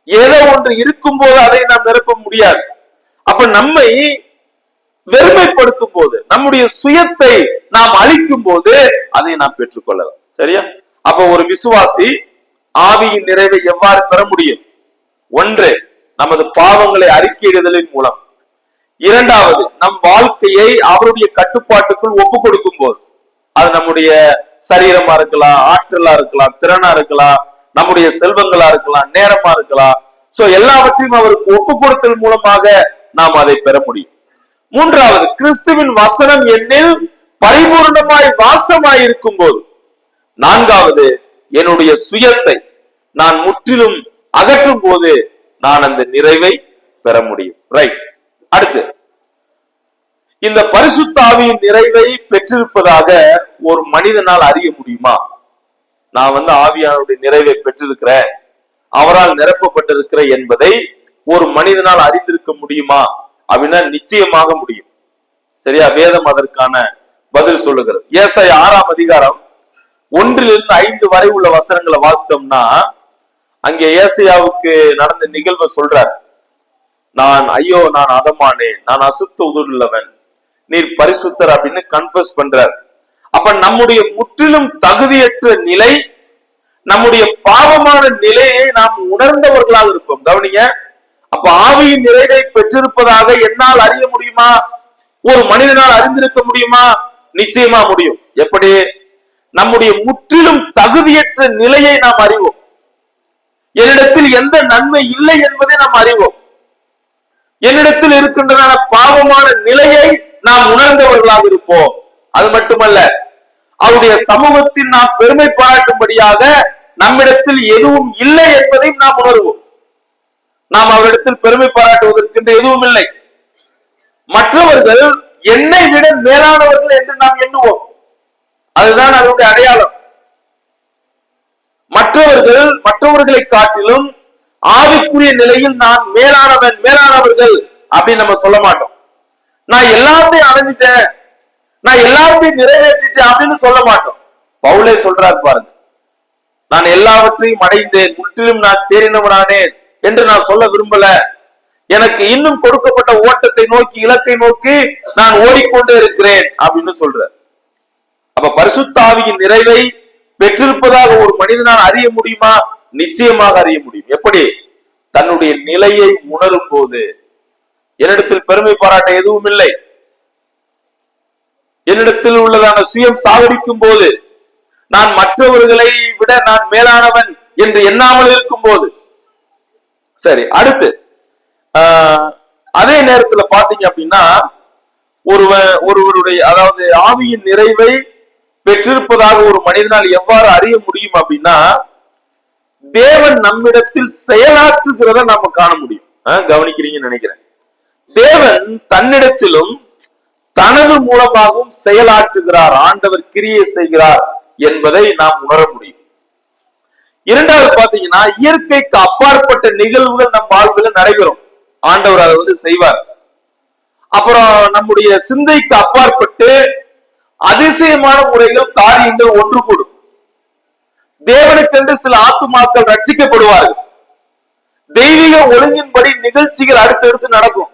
ஏதோ ஒன்று இருக்கும் போது அதை நாம் நிரப்ப முடியாது. அப்ப நம்மை வெறுமைப்படுத்தும் போது, நம்முடைய சுயத்தை நாம் அழிக்கும் போது அதை நாம் பெற்றுக்கொள்ளலாம். சரியா? அப்ப ஒரு விசுவாசி ஆவியின் நிறைவை எவ்வாறு பெற முடியும்? ஒன்று, நமது பாவங்களை அறிக்கையிடுதலின் மூலம். இரண்டாவது, நம் வாழ்க்கையை அவருடைய கட்டுப்பாட்டுக்குள் ஒப்பு கொடுக்கும் போது. அது நம்முடைய சரீரமா இருக்கலாம், ஆற்றலா இருக்கலாம், திறனா இருக்கலாம், நம்முடைய செல்வங்களா இருக்கலாம், நேரமா இருக்கலாம். சோ எல்லாவற்றையும் அவருக்கு ஒப்பு கொடுத்தல் மூலமாக நாம் அதை பெற முடியும். மூன்றாவது, கிறிஸ்துவின் வசனம் என்னில் பரிபூர்ணமாய் வாசமாய் இருக்கும் போது. நான்காவது, என்னுடைய சுயத்தை நான் முற்றிலும் அகற்றும் போது நான் அந்த நிறைவை பெற முடியும். ரைட். அடுத்து, இந்த பரிசுத்த ஆவியின் நிறைவை பெற்றிருப்பதாக ஒரு மனிதனால் அறிய முடியுமா? நான் ஆவியானுடைய நிறைவை பெற்றிருக்கிறேன், அவரால் நிரப்பப்பட்டிருக்கிறேன் என்பதை ஒரு மனிதனால் அறிந்திருக்க முடியுமா அப்படின்னா நிச்சயமாக முடியும். சரியா? வேதம் அதற்கான பதில் சொல்லுகிறது. ஏசாயா 6ஆம் அதிகாரம் 1-5 வரை உள்ள வசனங்களை வாசித்தோம்னா, அங்கே ஏசாயாவுக்கு நடந்த நிகழ்வை சொல்றார். ஐயோ நான் அதமானேன், நான் அசுத்த உதடுள்ளவன், நீர் பரிசுத்தர் அப்படின்னு கன்ஃபஸ் பண்றார். அப்ப நம்முடைய முற்றிலும் தகுதியற்ற நிலை, நம்முடைய பாவமான நிலையை நாம் உணர்ந்தவர்களாக இருப்போம். கவனிங்க. அப்ப ஆவியின் நிறைவை பெற்றிருப்பதாக என்னால் அறிய முடியுமா? ஒரு மனிதனால் அறிந்திருக்க முடியுமா? நிச்சயமா முடியும். எப்படி? நம்முடைய முற்றிலும் தகுதியற்ற நிலையை நாம் அறிவோம். என்னிடத்தில் எந்த நன்மை இல்லை என்பதை நாம் அறிவோம். என்னிடத்தில் இருக்கின்றன பாவமான நிலையை நாம் உணர்ந்தவர்களாக இருப்போம். அது மட்டுமல்ல, அவருடைய சமூகத்தில் நாம் பெருமை பாராட்டும்படியாக நம்மிடத்தில் எதுவும் இல்லை என்பதையும் நாம் உணர்வோம். நாம் அவரிடத்தில் பெருமை பாராட்டுவதற்கு எதுவும் இல்லை. மற்றவர்கள் என்னை விட மேலானவர்கள் என்று நாம் எண்ணுவோம். அதுதான் அவருடைய அடையாளம். மற்றவர்களை காட்டிலும் ஆவிக்குரிய நிலையில் நான் மேலானவர்கள் அப்படின்னு நம்ம சொல்ல மாட்டோம். நான் எல்லாத்தையும் அடைஞ்சிட்டேன், நான் எல்லாத்தையும் நிறைவேற்றிட்டேன் அப்படின்னு சொல்ல மாட்டோம். பவுலே சொல்றாரு பாருங்க, நான் எல்லாவற்றையும் அடைந்தேன், முற்றிலும் நான் தேறினவனானேன் என்று நான் சொல்ல விரும்பல. எனக்கு இன்னும் கொடுக்கப்பட்ட ஓட்டத்தை நோக்கி, இலக்கை நோக்கி நான் ஓடிக்கொண்டே இருக்கிறேன் அப்படின்னு சொல்ற. அப்ப பரிசுத்த ஆவியின் நிறைவை பெற்றிருப்பதாக ஒரு மனிதனால் அறிய முடியுமா? நிச்சயமாக அறிய முடியும். எப்படி? தன்னுடைய நிலையை உணரும் போது. என்னிடத்தில் பெருமை பாராட்ட எதுவும் இல்லை, என்னிடத்தில் உள்ளதான சுயம் சாகடிக்கும் போது, நான் மற்றவர்களை விட நான் மேலானவன் என்று எண்ணாமல் இருக்கும் போது. சரி, அடுத்து அதே நேரத்துல பாத்தீங்க அப்படின்னா, ஒருவருடைய அதாவது ஆவியின் நிறைவை பெற்றிருப்பதாக ஒரு மனிதனால் எவ்வாறு அறிய முடியும் அப்படின்னா, தேவன் நம்மிடத்தில் செயலாற்றுகிறத நாம காண முடியும். கவனிக்கிறீங்கன்னு நினைக்கிறேன். தேவன் தன்னிடத்திலும் தனது மூலமாகவும் செயலாற்றுகிறார், ஆண்டவர் கிரியை செய்கிறார் என்பதை நாம் உணர முடியும். இரண்டாவது பாத்தீங்கன்னா, இயற்கைக்கு அப்பாற்பட்ட நிகழ்வுகள் நம் வாழ்வில் நடைபெறும், ஆண்டவர் அதை செய்வார். அப்புறம் நம்முடைய சிந்தைக்கு அப்பாற்பட்டு அதிசயமான முறைகள் காரியங்கள் ஒன்று கூடும். தேவனுக்கென்று சில ஆத்துமாக்கள் ரட்சிக்கப்படுவார்கள். தெய்வீக ஒழுங்கின்படி நிகழ்ச்சிகள் அடுத்தடுத்து நடக்கும்.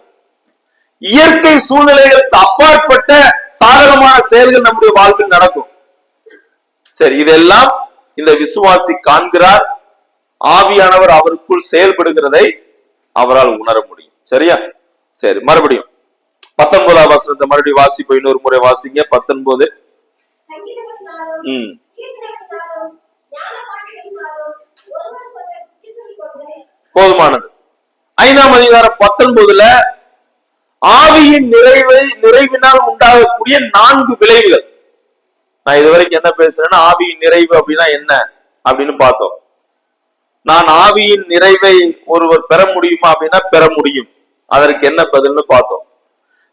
இயற்கை சூழ்நிலைகளுக்கு அப்பாற்பட்ட சாதகமான செயல்கள் நம்முடைய வாழ்வில் நடக்கும். சரி, இதெல்லாம் இந்த விசுவாசி காண்கிறார். ஆவியானவர் அவருக்குள் செயல்படுகிறதை அவரால் உணர முடியும். சரியா? சரி, மறுபடியும் 19ஆம் வசனத்தை மறுபடியும் வாசிப்போம். இன்னொரு முறை வாசிங்க. 19. போதுமானது. 5ஆம் அதிகாரம் 19ல ஆவியின் நிறைவினால் உண்டாகக்கூடிய 4 விளைவுகள். நான் இதுவரைக்கும் என்ன பேசுறேன்னா, ஆவியின் நிறைவு அப்படின்னா என்ன அப்படின்னு பார்த்தோம். நான் ஆவியின் நிறைவை ஒருவர் பெற முடியுமா அப்படின்னா பெற முடியும். அதற்கு என்ன பதில்னு பார்த்தோம்.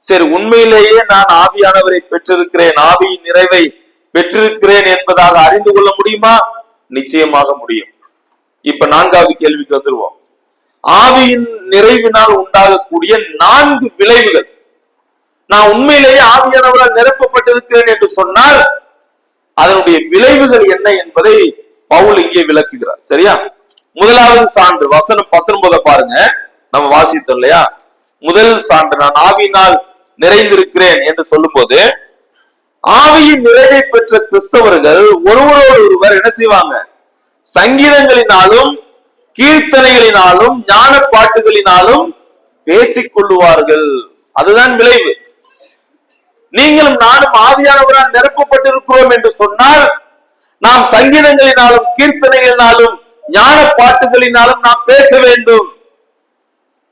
சரி, உண்மையிலேயே நான் ஆவியானவரை பெற்றிருக்கிறேன், ஆவியின் நிறைவை பெற்றிருக்கிறேன் என்பதாக அறிந்து கொள்ள முடியுமா? நிச்சயமாக முடியும். இப்ப 4வது கேள்விக்கு வந்துருவோம். ஆவியின் நிறைவினால் உண்டாகக்கூடிய 4 விளைவுகள். நான் உண்மையிலேயே ஆவியானவரால் நிரப்பப்பட்டிருக்கிறேன் என்று சொன்னால் அதனுடைய விளைவுகள் என்ன என்பதை பவுல் இங்கே விளக்குகிறார். சரியா? முதலாவது சான்று வசனம் 19 பாருங்க. நம்ம வாசித்தோம் இல்லையா? முதல் சான்று, நான் ஆவியினால் நிறைந்திருக்கிறேன் என்று சொல்லும் போது ஆவியின் நிறைவை பெற்ற கிறிஸ்தவர்கள் ஒருவரோடு ஒருவர் என்ன செய்வாங்க? சங்கீதங்களினாலும் கீர்த்தனைகளினாலும் ஞான பாட்டுகளினாலும் பேசிக் கொள்ளுவார்கள். அதுதான் விளைவு. நீங்களும் நானும் ஆவியானவரால் நிரப்பப்பட்டிருக்கிறோம் என்று சொன்னால் நாம் சங்கீதங்களினாலும் கீர்த்தனைகளினாலும் ஞான பாட்டுகளினாலும் நாம் பேச வேண்டும்.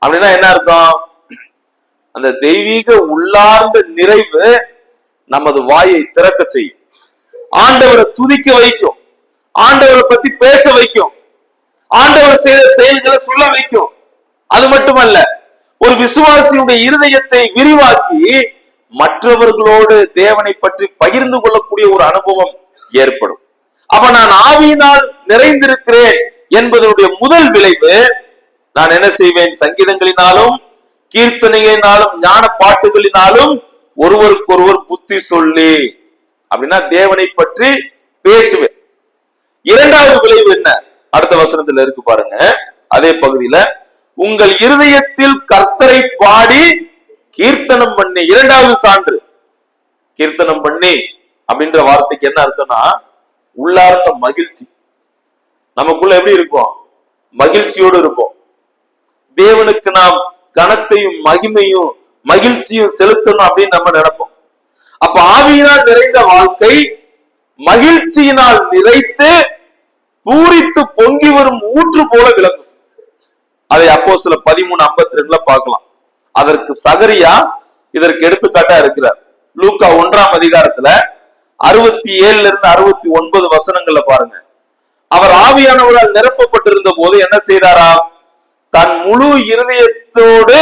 அப்படின்னா என்ன அர்த்தம்? அந்த தெய்வீக உள்ளார்ந்த நிறைவு நமது வாயை திறக்க செய்யும், ஆண்டவரை துதிக்க வைக்கும், ஆண்டவரை பத்தி பேச வைக்கும், ஆண்டவர் செய்த செயல்களை சொல்ல வைக்கும். அது மட்டுமல்ல, ஒரு விசுவாசியுடைய இருதயத்தை விரிவாக்கி மற்றவர்களோடு தேவனை பற்றி பகிர்ந்து கொள்ளக்கூடிய ஒரு அனுபவம் ஏற்படும். அப்ப நான் ஆவியினால் நிறைந்திருக்கிறேன் என்பதனுடைய முதல் விளைவு, நான் என்ன செய்வேன்? சங்கீதங்களினாலும் கீர்த்தனைகளினாலும் ஞான பாட்டுகளினாலும் ஒருவருக்கொருவர் புத்தி சொல்லி, அப்படின்னா தேவனை பற்றி பேசுவேன். இரண்டாவது விளைவு என்ன? அடுத்த வசனத்துல இருக்கு பாருங்க, அதே பகுதியில, உங்கள் இருதயத்தில் கர்த்தரை பாடி கீர்த்தனம் பண்ணி. இரண்டாவது சான்று, கீர்த்தனம் பண்ணி அப்படின்ற வார்த்தைக்கு என்ன அர்த்தம்னா உள்ளார்ந்த மகிழ்ச்சி. நமக்குள்ள எப்படி இருப்போம்? மகிழ்ச்சியோடு இருப்போம். தேவனுக்கு நாம் கனத்தையும் மகிமையும் மகிழ்ச்சியும் செலுத்தணும் அப்படின்னு நம்ம நினைப்போம். அப்ப ஆவியினால் நிறைந்த வாழ்க்கை மகிழ்ச்சியினால் நிறைத்து பூரித்து பொங்கி வரும் ஊற்று போல விளங்கும். அதை அப்போஸ்தலர் 13:52 பார்க்கலாம். அதற்கு சகரியா இதற்கு எடுத்துக்காட்டா இருக்கிறார். லூக்கா 1ஆம் அதிகாரத்துல 67 69 வசனங்கள்ல பாருங்க. அவர் ஆவியானவரால் நிரப்பப்பட்டிருந்த போது என்ன செய்தாரா? தன் முழு இருதயத்தோடு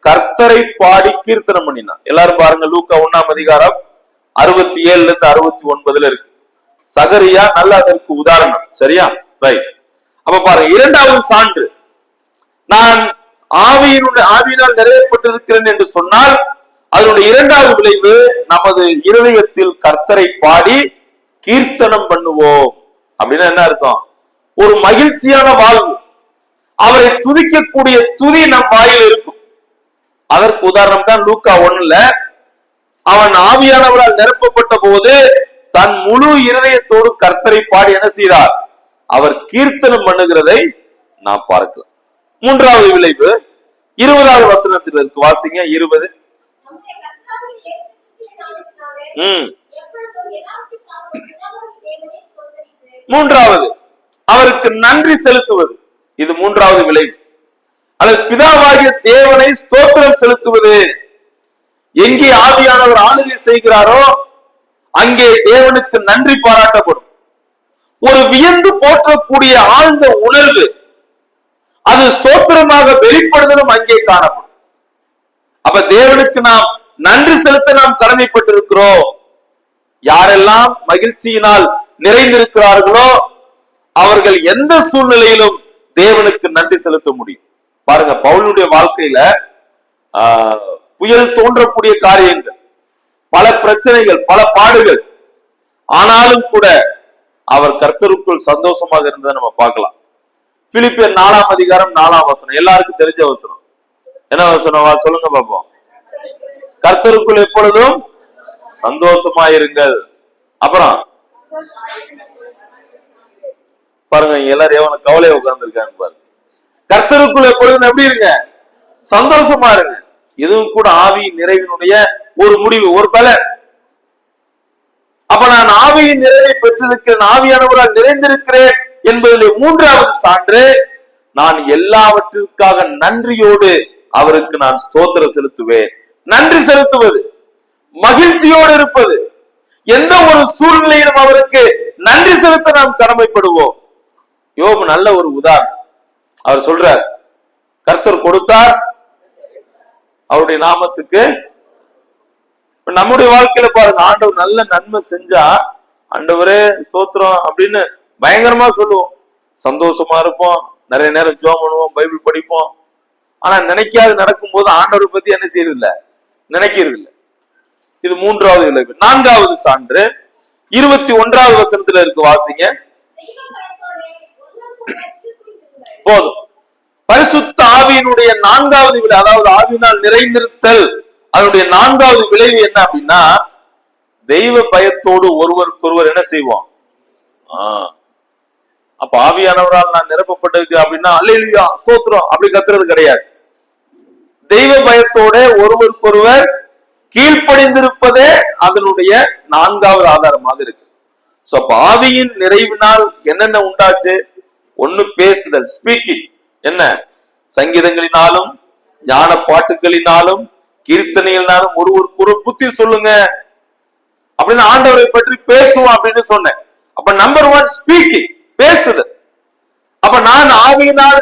கர்த்தரை பாடி கீர்த்தனம் பண்ணினார். எல்லாரும் பாருங்க, லூக்கா 1ஆம் அதிகாரம் 67 69 இருக்கு. சகரியா நல்ல அதற்கு உதாரணம். சரியா? ரைட். அப்ப பாருங்க, இரண்டாவது சான்று, நான் ஆவியினால் நிறைவேற்றப்பட்டிருக்கிறேன் என்று சொன்னால் அதனுடைய இரண்டாவது விளைவு, நமது இருதயத்தில் கர்த்தரை பாடி கீர்த்தனம் பண்ணுவோம். அப்படின்னா என்ன அர்த்தம்? ஒரு மகிழ்ச்சியான வாழ்வு, அவரை துதிக்கக்கூடிய துதி நம் வாயில் இருக்கும். அதற்கு உதாரணம் தான் லூக்கா 1ல அவன் ஆவியானவரால் நிரப்பப்பட்ட போது தன் முழு இருதயத்தோடு கர்த்தரை பாடி என்ன செய்தார்? அவர் கீர்த்தனம் பண்ணுகிறதை நாம் பார்க்கலாம். மூன்றாவது விளைவு 20வது வசனத்தில் இருக்கு, வாசிங்க 20. மூன்றாவது, அவருக்கு நன்றி செலுத்துவது. இது மூன்றாவது விளைவு. அல்லது பிதாவாகிய தேவனை ஸ்தோத்திரம் செலுத்துவது. எங்கே ஆவியானவர் ஆளுகை செய்கிறாரோ அங்கே தேவனுக்கு நன்றி பாராட்டப்படும். ஒரு வியந்து போற்றக்கூடிய ஆழ்ந்த உணர்வு, அது ஸ்தோத்திரமாக வெளிப்படுதலும் அங்கே காணப்படும். அப்ப தேவனுக்கு நாம் நன்றி செலுத்த நாம் கடமைப்பட்டிருக்கிறோம். யாரெல்லாம் மகிழ்ச்சியினால் நிறைந்திருக்கிறார்களோ அவர்கள் எந்த சூழ்நிலையிலும் தேவனுக்கு நன்றி செலுத்த முடியும். பாருங்க, பவுலுடைய வாழ்க்கையில புயல் தோன்றக்கூடிய காரியங்கள், பல பிரச்சனைகள், பல பாடுகள், ஆனாலும் கூட அவர் கர்த்தருக்குள் சந்தோஷமாக இருந்ததை நம்ம பார்க்கலாம். பிலிப்பியர் 4ஆம் அதிகாரம் 4ஆம் வசனம், எல்லாருக்கும் தெரிஞ்ச வசனம். என்ன வசனம்? சொல்லுங்க பாப்போம். கர்த்தருக்குள் எப்பொழுதும் சந்தோஷமாயிருங்கள். அப்புறம் பாருங்க, எல்லாரும் எவன கவலையை உட்கார்ந்து இருக்காங்க பாருங்க. கர்த்தருக்குள் எப்பொழுதும் எப்படி இருங்க? சந்தோஷமா இருங்க. இதுவும் கூட ஆவியின் நிறைவினுடைய ஒரு முடிவு, ஒரு பலன். அப்ப நான் ஆவியின் நிறைவை பெற்றிருக்கிறேன், ஆவியானவரால் நிறைந்திருக்கிறேன் என்பதிலே மூன்றாவது சான்று, நான் எல்லாவற்றிற்காக நன்றியோடு அவருக்கு நான் ஸ்தோத்திரம் செலுத்துவேன். நன்றி செலுத்துவது, மகிழ்ச்சியோடு இருப்பது, எந்த ஒரு சூழ்நிலையிலும் அவருக்கு நன்றி செலுத்த நாம் கடமைப்படுவோம். யோபு நல்ல ஒரு உதாரணம். அவர் சொல்றார், கர்த்தர் கொடுத்தார், அவருடைய நாமத்துக்கு. நம்முடைய வாழ்க்கையில பாருங்க, ஆண்டவர் நல்ல நன்மை செஞ்சா ஆண்டவரே ஸ்தோத்திரம் அப்படின்னு பயங்கரமா சொல்லுவோம், சந்தோஷமா இருப்போம், நிறைய நேரம் ஜெபம் பண்ணுவோம், பைபிள் படிப்போம். ஆனா நினைக்காது நடக்கும் போது ஆண்டவரை பத்தி என்ன செய்யறது இல்ல, நினைக்கிறது இல்லை. இது மூன்றாவது விளைவு. நான்காவது சான்று 21வது வசனத்துல இருக்கு, வாசிங்க. போதும். பரிசுத்த ஆவியினுடைய நான்காவது விளைவு, அதாவது ஆவியினால் நிறைந்திருத்தல் அதனுடைய நான்காவது விளைவு என்ன அப்படின்னா, தெய்வ பயத்தோடு ஒருவருக்கொருவர் என்ன செய்வோம். அப்ப ஆவியானவரால் நான் நிரப்பப்பட்டிருக்கு அப்படின்னா அல்லேலூயா ஸ்தோத்திரம் அப்படி கத்துறது கிடையாது. தெய்வ பயத்தோட ஒருவருக்கொருவர் கீழ்ப்படிந்திருப்பதே அதனுடைய நான்காவது ஆதாரமாக இருக்கு. அப்ப ஆவியின் நிறைவினால் என்னென்ன உண்டாச்சு? ஒண்ணு பேசுதல், ஸ்பீக்கிங். என்ன? சங்கீதங்களினாலும் ஞான பாட்டுகளினாலும் கீர்த்தனைகளினாலும் ஒருவருக்கு ஒரு புத்தி சொல்லுங்க அப்படின்னு ஆண்டவரை பற்றி பேசுவோம் அப்படின்னு சொன்னேன். அப்ப நம்பர் 1 ஸ்பீக்கிங், பேசுதல். அப்ப நான் ஆவியினால்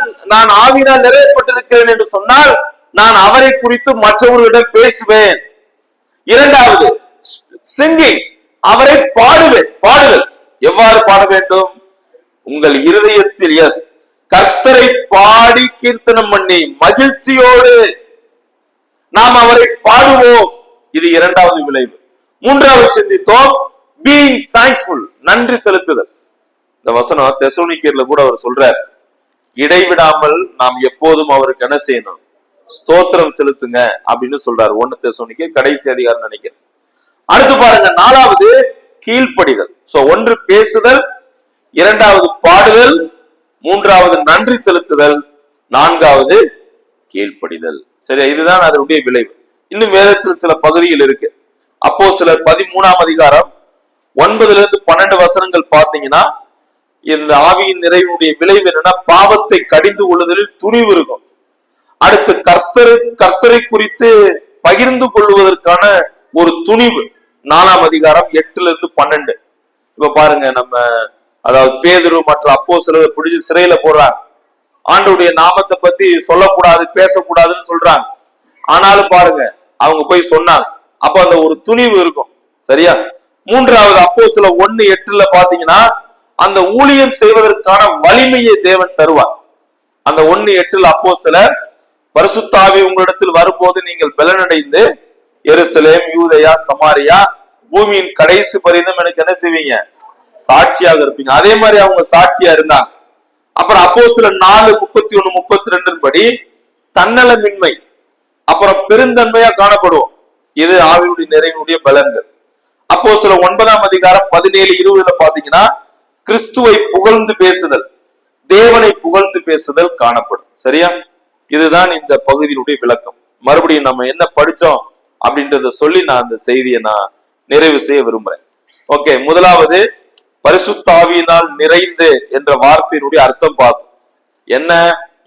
நிறைவேற்றப்பட்டிருக்கிறேன் என்று சொன்னால் நான் அவரை குறித்து மற்றவர்களிடம் பேசுவேன். இரண்டாவது சிங்கிங், அவரை பாடுவேன். பாடுதல் எவ்வாறு பாட வேண்டும்? உங்கள் இருதயத்தில் கர்த்தரை பாடி கீர்த்தனம் பண்ணி மகிழ்ச்சியோடு நாம் அவரை பாடுவோம். இது இரண்டாவது விளைவு. மூன்றாவது சிந்தித்தோம், பீயிங் தேங்க்ஃபுல், நன்றி செலுத்துதல். இந்த வசனம் தெசலோனிக்கேயர்ல கூட அவர் சொல்றார், இடைவிடாமல் நாம் எப்போதும் அவருக்கு என்ன செய்யணும்? ஸ்தோத்திரம் செலுத்துங்க அப்படின்னு சொல்றாரு. 1 தெசலோனிக்கேயர் கடைசி அதிகாரம் நினைக்கிறேன். அடுத்து பாருங்க, நாலாவது கீழ்ப்படிதல். ஒன்று பேசுதல், இரண்டாவது பாடுதல், மூன்றாவது நன்றி செலுத்துதல், நான்காவது கீழ்ப்படிதல். சரியா? இதுதான் அதனுடைய விளைவு. இன்னும் வேதத்தில் சில பகுதியில் இருக்கு. அப்போஸ்தலர் 13ஆம் அதிகாரம் 9-12 வசனங்கள் பார்த்தீங்கன்னா, இந்த ஆவியின் நிறைவுடைய விளைவு என்னன்னா, பாவத்தை கடிந்து கொள்ளுதலில் துணிவு இருக்கும். அடுத்து கர்த்தரை குறித்து பகிர்ந்து கொள்வதற்கான ஒரு துணிவு. 4ஆம் அதிகாரம் 8-12. இப்ப பாருங்க, நம்ம அதாவது பேதுரு மற்ற அப்போஸ்தலரை பிடிச்சு சிறையில போடுறாங்க. ஆண்டவருடைய நாமத்தை பத்தி சொல்லக்கூடாது, பேசக்கூடாதுன்னு சொல்றாங்க. ஆனாலும் பாருங்க, அவங்க போய் சொன்னாங்க. அப்ப அந்த ஒரு துணிவு இருக்கும். சரியா? மூன்றாவது அப்போஸ்தலர் 1:8 பாத்தீங்கன்னா, அந்த ஊழியம் செய்வதற்கான வலிமையை தேவன் தருவார். அந்த 1:8 அப்போஸ்தலர், பரிசுத்த ஆவி உங்களிடத்தில் வரும்போது நீங்கள் பலனடைந்து எருசலேம், யூதேயா, சமாரியா, பூமியின் கடைசி பரிந்தும் எனக்கு என்ன செய்வீங்க? சாட்சியாக இருப்பீங்க. அதே மாதிரி அவங்க சாட்சியா இருந்தாங்க. அப்புறம் அப்போஸ்தலர் 4:31-32 படி தன்னலமின்மை, அப்புறம் பெருந்தன்மையா காணப்படுவோம். இது ஆவியுடைய நிறைவுடைய பலன்கள். அப்போஸ்தலர் 9ஆம் அதிகாரம் 17-20 பாத்தீங்கன்னா, கிறிஸ்துவை புகழ்ந்து பேசுதல், தேவனை புகழ்ந்து பேசுதல் காணப்படும். சரியா? இதுதான் இந்த பகுதியினுடைய விளக்கம். மறுபடியும் நம்ம என்ன படிச்சோம் அப்படின்றத சொல்லி நான் அந்த செய்தியை நான் நிறைவு செய்ய விரும்புறேன். ஓகே, முதலாவது பரிசுத்த ஆவியினால் நிறைந்து என்ற வார்த்தையினுடைய அர்த்தம் பார்த்தோம். என்ன?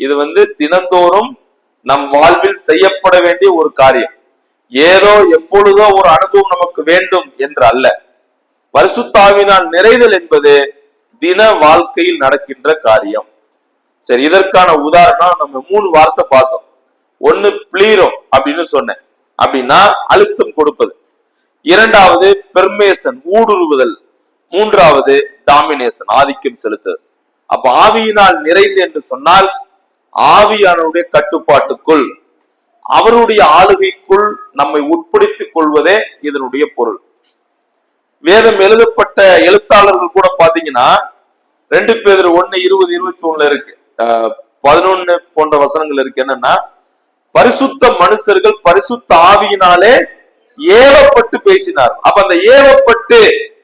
இது தினந்தோறும் நம் வாழ்வில் செய்யப்பட வேண்டிய ஒரு காரியம். ஏதோ எப்பொழுதோ ஒரு அனுபவம் நமக்கு வேண்டும் என்று அல்ல. பரிசுத்த ஆவியினால் நிறைதல் என்பது தின வாழ்க்கையில் நடக்கின்ற காரியம். சரி, இதற்கான உதாரணம் நம்ம 3 வார்த்தை பார்த்தோம். ஒன்னு பிளீரோ அப்படின்னு சொன்னேன், அப்படின்னா அழுத்தம் கொடுப்பது. இரண்டாவது பெர்மேசன், ஊடுருவுதல். மூன்றாவது டாமினேஷன், ஆதிக்கம் செலுத்துதல். அப்ப ஆவியினால் நிறைந்து என்று சொன்னால் ஆவியானவருடைய கட்டுப்பாட்டுக்குள், அவருடைய ஆளுகைக்குள் நம்மை உட்படுத்திக் கொள்வதே இதனுடைய பொருள். வேதம் எழுதப்பட்ட எழுத்தாளர்கள் கூட பாத்தீங்கன்னா 2 பேதுரு 1:20-21 இருக்கு, 11 போன்ற வசனங்கள் இருக்கு. என்னன்னா, பரிசுத்த மனுஷர்கள் பரிசுத்த ஆவியினாலே ஏவப்பட்டு பேசினார். அப்ப அந்த ஏவப்பட்டு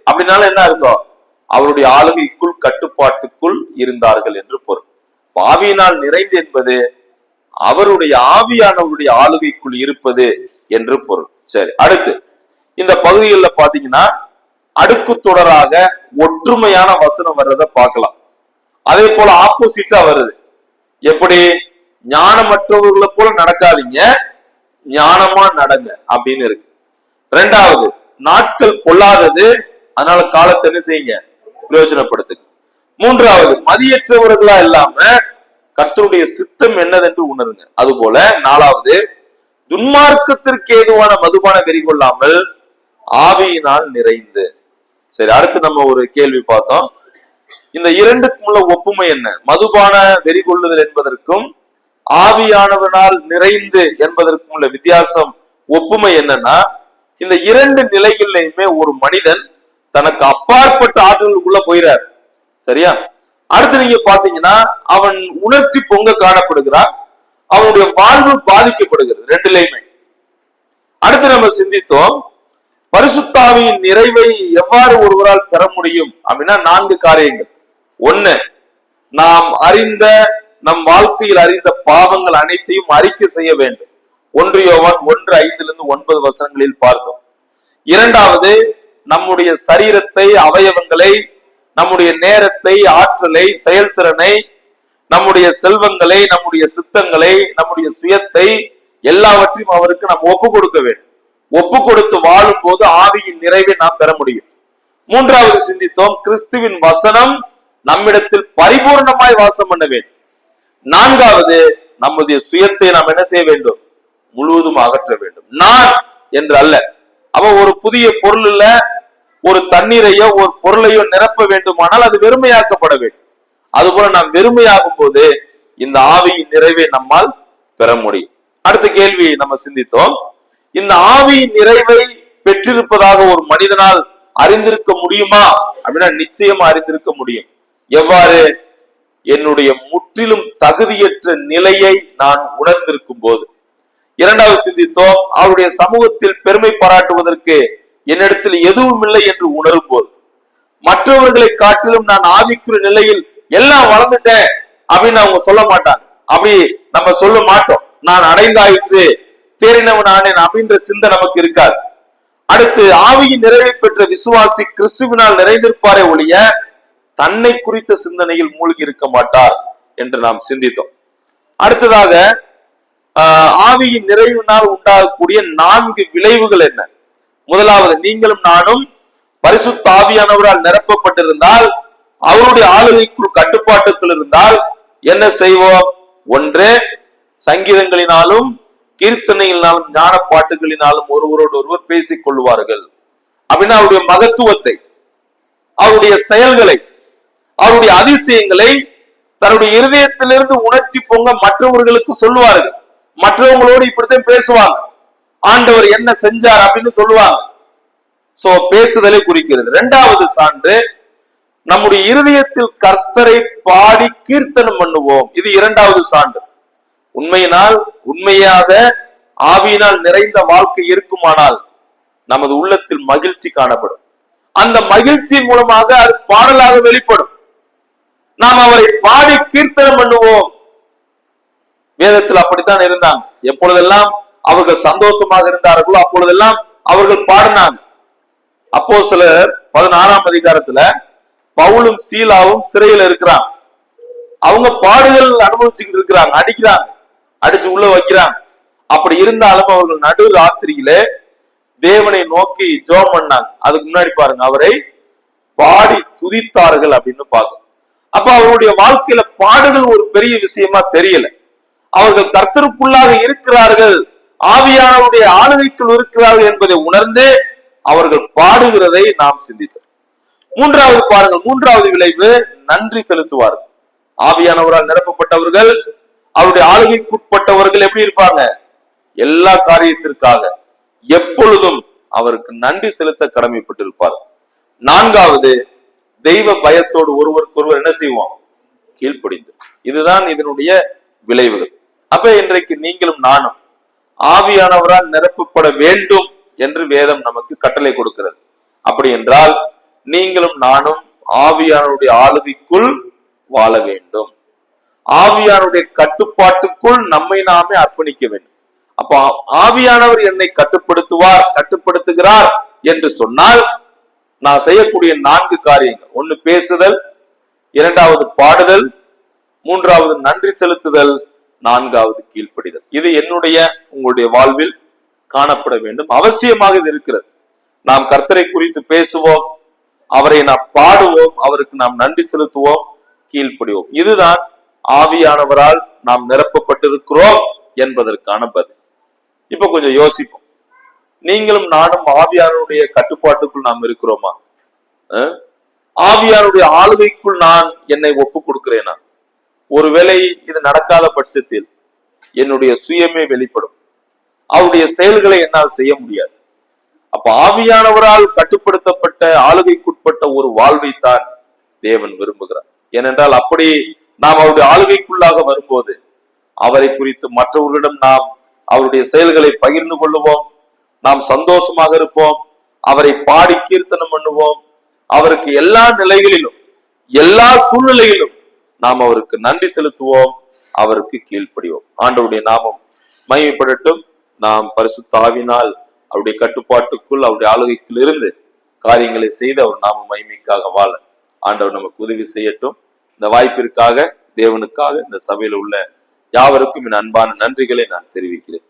அப்படின்னால என்ன அர்த்தம்? அவருடைய ஆளுகைக்குள், கட்டுப்பாட்டுக்குள் இருந்தார்கள் என்று பொருள். ஆவியினால் நிறைந்து என்பது அவருடைய ஆவியானவருடைய ஆளுகைக்குள் இருப்பது என்று பொருள். சரி, அடுத்து இந்த பகுதிகளில் பாத்தீங்கன்னா அடுக்கு தொடராக ஒற்றுமையான வசனம் வர்றதை பார்க்கலாம். அதே போல ஆப்போசிட்டா வருது. எப்படி? ஞானமற்றவர்களை போல நடக்காதீங்க, ஞானமா நடங்க அப்படின்னு இருக்கு. ரெண்டாவது, நாட்கள் பொல்லாதது, அதனால காலத்தை என்ன செய்யுங்க? பிரயோஜனப்படுத்துங்க. மூன்றாவது, மதியற்றவர்களா இல்லாம கர்த்தருடைய சித்தம் என்னதென்று உணருங்க. அதுபோல நாலாவது, துன்மார்க்கத்திற்கு ஏதுவான மதுபான வெறி கொள்ளாமல் ஆவியினால் நிறைந்து. சரி, அடுத்து நம்ம ஒரு கேள்வி பார்த்தோம். இந்த இரண்டுக்கும் உள்ள ஒப்புமை என்ன? மதுபான வெறி கொள்ளுதல் என்பதற்கும் ஆவியானவனால் நிறைந்து என்பதற்கும் உள்ள வித்தியாசம், ஒப்புமை என்னன்னா, இந்த இரண்டு நிலைகளிலுமே ஒரு மனிதன் தனக்கு அப்பாற்பட்ட ஆற்றலுக்குள்ள போயிறார். சரியா? அடுத்து நீங்க பாத்தீங்கன்னா அவன் உணர்ச்சி பொங்க காணப்படுகிறான், அவனுடைய வாழ்வு பாதிக்கப்படுகிறது. ரெண்டுலையுமே அடுத்து நம்ம சிந்தித்தோம், பரிசுத்தாவியின் நிறைவை எவ்வாறு ஒருவரால் பெற முடியும் அப்படின்னா 4 காரியங்கள். ஒண்ணு, நாம் அறிந்த நம் வாழ்க்கையில் அறிந்த பாவங்கள் அனைத்தையும் அறிக்கை செய்ய வேண்டும். 1 யோவான் 1:5-9 பார்த்தோம். இரண்டாவது, நம்முடைய சரீரத்தை, அவயவங்களை, நம்முடைய நேரத்தை, ஆற்றலை, செயல்திறனை, நம்முடைய செல்வங்களை, நம்முடைய சித்தங்களை, நம்முடைய சுயத்தை எல்லாவற்றையும் அவருக்கு நாம் ஒப்பு கொடுக்க வேண்டும். ஒப்பு கொடுத்து வாழும் போது ஆவியின் நிறைவை நாம் பெற முடியும். மூன்றாவது சிந்தித்தோம், கிறிஸ்துவின் வசனம் நம்மிடத்தில் பரிபூர்ணமாய் வாசம் பண்ண வேண்டும். நான்காவது, நம்முடைய சுயத்தை நாம் என்ன செய்ய வேண்டும்? முழுவதும் அகற்ற வேண்டும். நான் என்று அல்ல. அவன் ஒரு புதிய பொருள் இல்ல, ஒரு தண்ணீரையோ ஒரு பொருளையோ நிரப்ப வேண்டுமானால் அது வெறுமையாக்கப்பட வேண்டும். அதுபோல நாம் வெறுமையாகும் போது இந்த ஆவியின் நிறைவை நம்மால் பெற முடியும். அடுத்த கேள்வி நம்ம சிந்தித்தோம், இந்த ஆவியின் நிறைவை பெற்றிருப்பதாக ஒரு மனிதனால் அறிந்திருக்க முடியுமா அப்படின்னா நிச்சயமா அறிந்திருக்க முடியும். எவ்வாறு? என்னுடைய முற்றிலும் தகுதியற்ற நிலையை நான் உணர்ந்திருக்கும் போது. இரண்டாவது சிந்தித்தோம், அவருடைய சமூகத்தில் பெருமை பாராட்டுவதற்கு என்னிடத்தில் எதுவும் இல்லை என்று உணரும் போது. மற்றவர்களை காட்டிலும் நான் ஆவிக்குரிய நிலையில் எல்லாம் வளர்ந்துட்டேன் அப்படின்னு அவங்க சொல்ல மாட்டாங்க. அப்படி நம்ம சொல்ல மாட்டோம். நான் அடைந்தாயிற்று, தேறினவன் ஆனேன் அப்படின்ற சிந்தை நமக்கு இருக்காது. அடுத்து, ஆவியின் நிறைவை பெற்ற விசுவாசி கிறிஸ்துவினால் நிறைந்திருப்பாரே ஒழிய தன்னை குறித்த சிந்தனையில் மூழ்கி இருக்க மாட்டார் என்று நாம் சிந்தித்தோம். அடுத்ததாக, ஆவியின் நிறைவினால் உண்டாகக்கூடிய 4 விளைவுகள் என்ன? முதலாவது, நீங்களும் நானும் பரிசுத்த ஆவியானவரால் நிரப்பப்பட்டிருந்தால், அவருடைய ஆளுகைக்குள் கட்டுப்பாட்டுக்குள் இருந்தால் என்ன செய்வோம்? ஒன்று, சங்கீதங்களினாலும் கீர்த்தனைகளினாலும் ஞான பாட்டுகளினாலும் ஒருவரோடு ஒருவர் பேசிக் கொள்வார்கள். அப்படின்னா அவருடைய மகத்துவத்தை, அவருடைய செயல்களை, அவருடைய அதிசயங்களை தன்னுடைய இருதயத்திலிருந்து உணர்ச்சி பொங்க மற்றவர்களுக்கு சொல்லுவார்கள். மற்றவங்களோடு இப்படித்தான் பேசுவாங்க. ஆண்டவர் என்ன செஞ்சார் அப்படின்னு சொல்லுவாங்க. சோ பேசுதலை குறிக்கிறது. இரண்டாவது சான்று, நம்முடைய இருதயத்தில் கர்த்தரை பாடி கீர்த்தனம் பண்ணுவோம். இது இரண்டாவது சான்று. உண்மையினால், உண்மையாக ஆவியினால் நிறைந்த வாழ்க்கை இருக்குமானால் நமது உள்ளத்தில் மகிழ்ச்சி காணப்படும். அந்த மகிழ்ச்சியின் மூலமாக அது பாடலாக வெளிப்படும். நாம் அவரை பாடி கீர்த்தனம் பண்ணுவோம். வேதத்தில் அப்படித்தான் இருந்தாங்க. எப்பொழுதெல்லாம் அவர்கள் சந்தோஷமாக இருந்தார்களோ அப்பொழுதெல்லாம் அவர்கள் பாடினாங்க. அப்போஸ்தலர் 16ஆம் அதிகாரத்துல பவுலும் சீலாவும் சிறையில் இருக்கிறாங்க. அவங்க பாடுதல் அனுபவிச்சுக்கிட்டு இருக்கிறாங்க. அடிக்கிறாங்க, அடிச்சு உள்ள வைக்கிறாங்க. அப்படி இருந்தாலும் அவர்கள் நடு ராத்திரியிலே தேவனை நோக்கி ஜெபம் பண்ணாங்க. அதுக்கு முன்னாடி பாருங்க, அவரை பாடி துதித்தார்கள் அப்படின்னு பார்க்கணும். அப்ப அவருடைய வாழ்க்கையில பாடுதல் ஒரு பெரிய விஷயமா தெரியல. அவர்கள் கர்த்தருக்குள்ளாக இருக்கிறார்கள், ஆவியானவருடைய ஆளுகைக்குள் இருக்கிறார்கள் என்பதை உணர்ந்து அவர்கள் பாடுகிறதை நாம் சிந்தித்தோம். மூன்றாவது பாருங்கள், மூன்றாவது விளைவு, நன்றி செலுத்துவார்கள். ஆவியானவரால் நிரப்பப்பட்டவர்கள், அவருடைய ஆளுகைக்குட்பட்டவர்கள் எப்படி இருப்பாங்க? எல்லா காரியத்திற்காக எப்பொழுதும் அவருக்கு நன்றி செலுத்த கடமைப்பட்டிருப்பார். நான்காவது, தெய்வ பயத்தோடு ஒருவருக்கொருவர் என்ன செய்வோம்? கீழ்ப்படிந்து. இதுதான் இதனுடைய விளைவுகள். அப்ப இன்றைக்கு நீங்களும் நானும் ஆவியானவரால் நிரப்பப்பட வேண்டும் என்று வேதம் நமக்கு கட்டளை கொடுக்கிறது. அப்படி என்றால் நீங்களும் நானும் ஆவியானவருடைய ஆளுகைக்குள் வாழ வேண்டும். ஆவியானுடைய கட்டுப்பாட்டுக்குள் நம்மை நாமே அர்ப்பணிக்க வேண்டும். அப்ப ஆவியானவர் என்னை கட்டுப்படுத்துகிறார் என்று சொன்னால் நான் செய்யக்கூடிய 4 காரியங்கள். ஒன்னு பேசுதல், இரண்டாவது பாடுதல், மூன்றாவது நன்றி செலுத்துதல், நான்காவது கீழ்ப்படிதல். இது என்னுடைய உங்களுடைய வாழ்வில் காணப்பட வேண்டும். அவசியமாக இது இருக்கிறது. நாம் கர்த்தரை குறித்து பேசுவோம், அவரை நாம் பாடுவோம், அவருக்கு நாம் நன்றி செலுத்துவோம், கீழ்ப்படிவோம். இதுதான் ஆவியானவரால் நாம் நிரப்பப்பட்டிருக்கிறோம் என்பதற்கான பதில். இப்ப கொஞ்சம் யோசிப்போம். நீங்களும் நானும் ஆவியானுடைய கட்டுப்பாட்டுக்குள் நாம் இருக்கிறோமா? ஆவியானுடைய ஆளுகைக்குள் நான் என்னை ஒப்பு கொடுக்கிறேனா? ஒருவேளை இது நடக்காத பட்சத்தில் என்னுடைய சுயமே வெளிப்படும். அவருடைய செயல்களை என்னால் செய்ய முடியாது. அப்ப ஆவியானவரால் கட்டுப்படுத்தப்பட்ட ஆளுகைக்குட்பட்ட ஒரு வாழ்வைத்தான் தேவன் விரும்புகிறார். ஏனென்றால் அப்படி நாம் அவருடைய ஆளுகைக்குள்ளாக வரும்போது அவரை குறித்து மற்றவர்களிடம் நாம் அவருடைய செயல்களை பகிர்ந்து கொள்ளுவோம். நாம் சந்தோஷமாக இருப்போம், அவரை பாடி கீர்த்தனம் பண்ணுவோம், அவருக்கு எல்லா நிலைகளிலும் எல்லா சூழ்நிலைகளிலும் நாம் அவருக்கு நன்றி செலுத்துவோம், அவருக்கு கீழ்ப்படிவோம். ஆண்டவருடைய நாமம் மகிமைப்படட்டும். நாம் பரிசுத்த ஆவியினால் அவருடைய கட்டுப்பாட்டுக்குள் அவருடைய ஆளுகைக்குள் இருந்து காரியங்களை செய்து அவர் நாம மகிமைக்காக வாழ ஆண்டவர் நமக்கு உதவி செய்யட்டும். இந்த வாய்ப்பிற்காக தேவனுக்காக இந்த சபையில உள்ள யாவருக்கும் என் அன்பான நன்றிகளை நான் தெரிவிக்கிறேன்.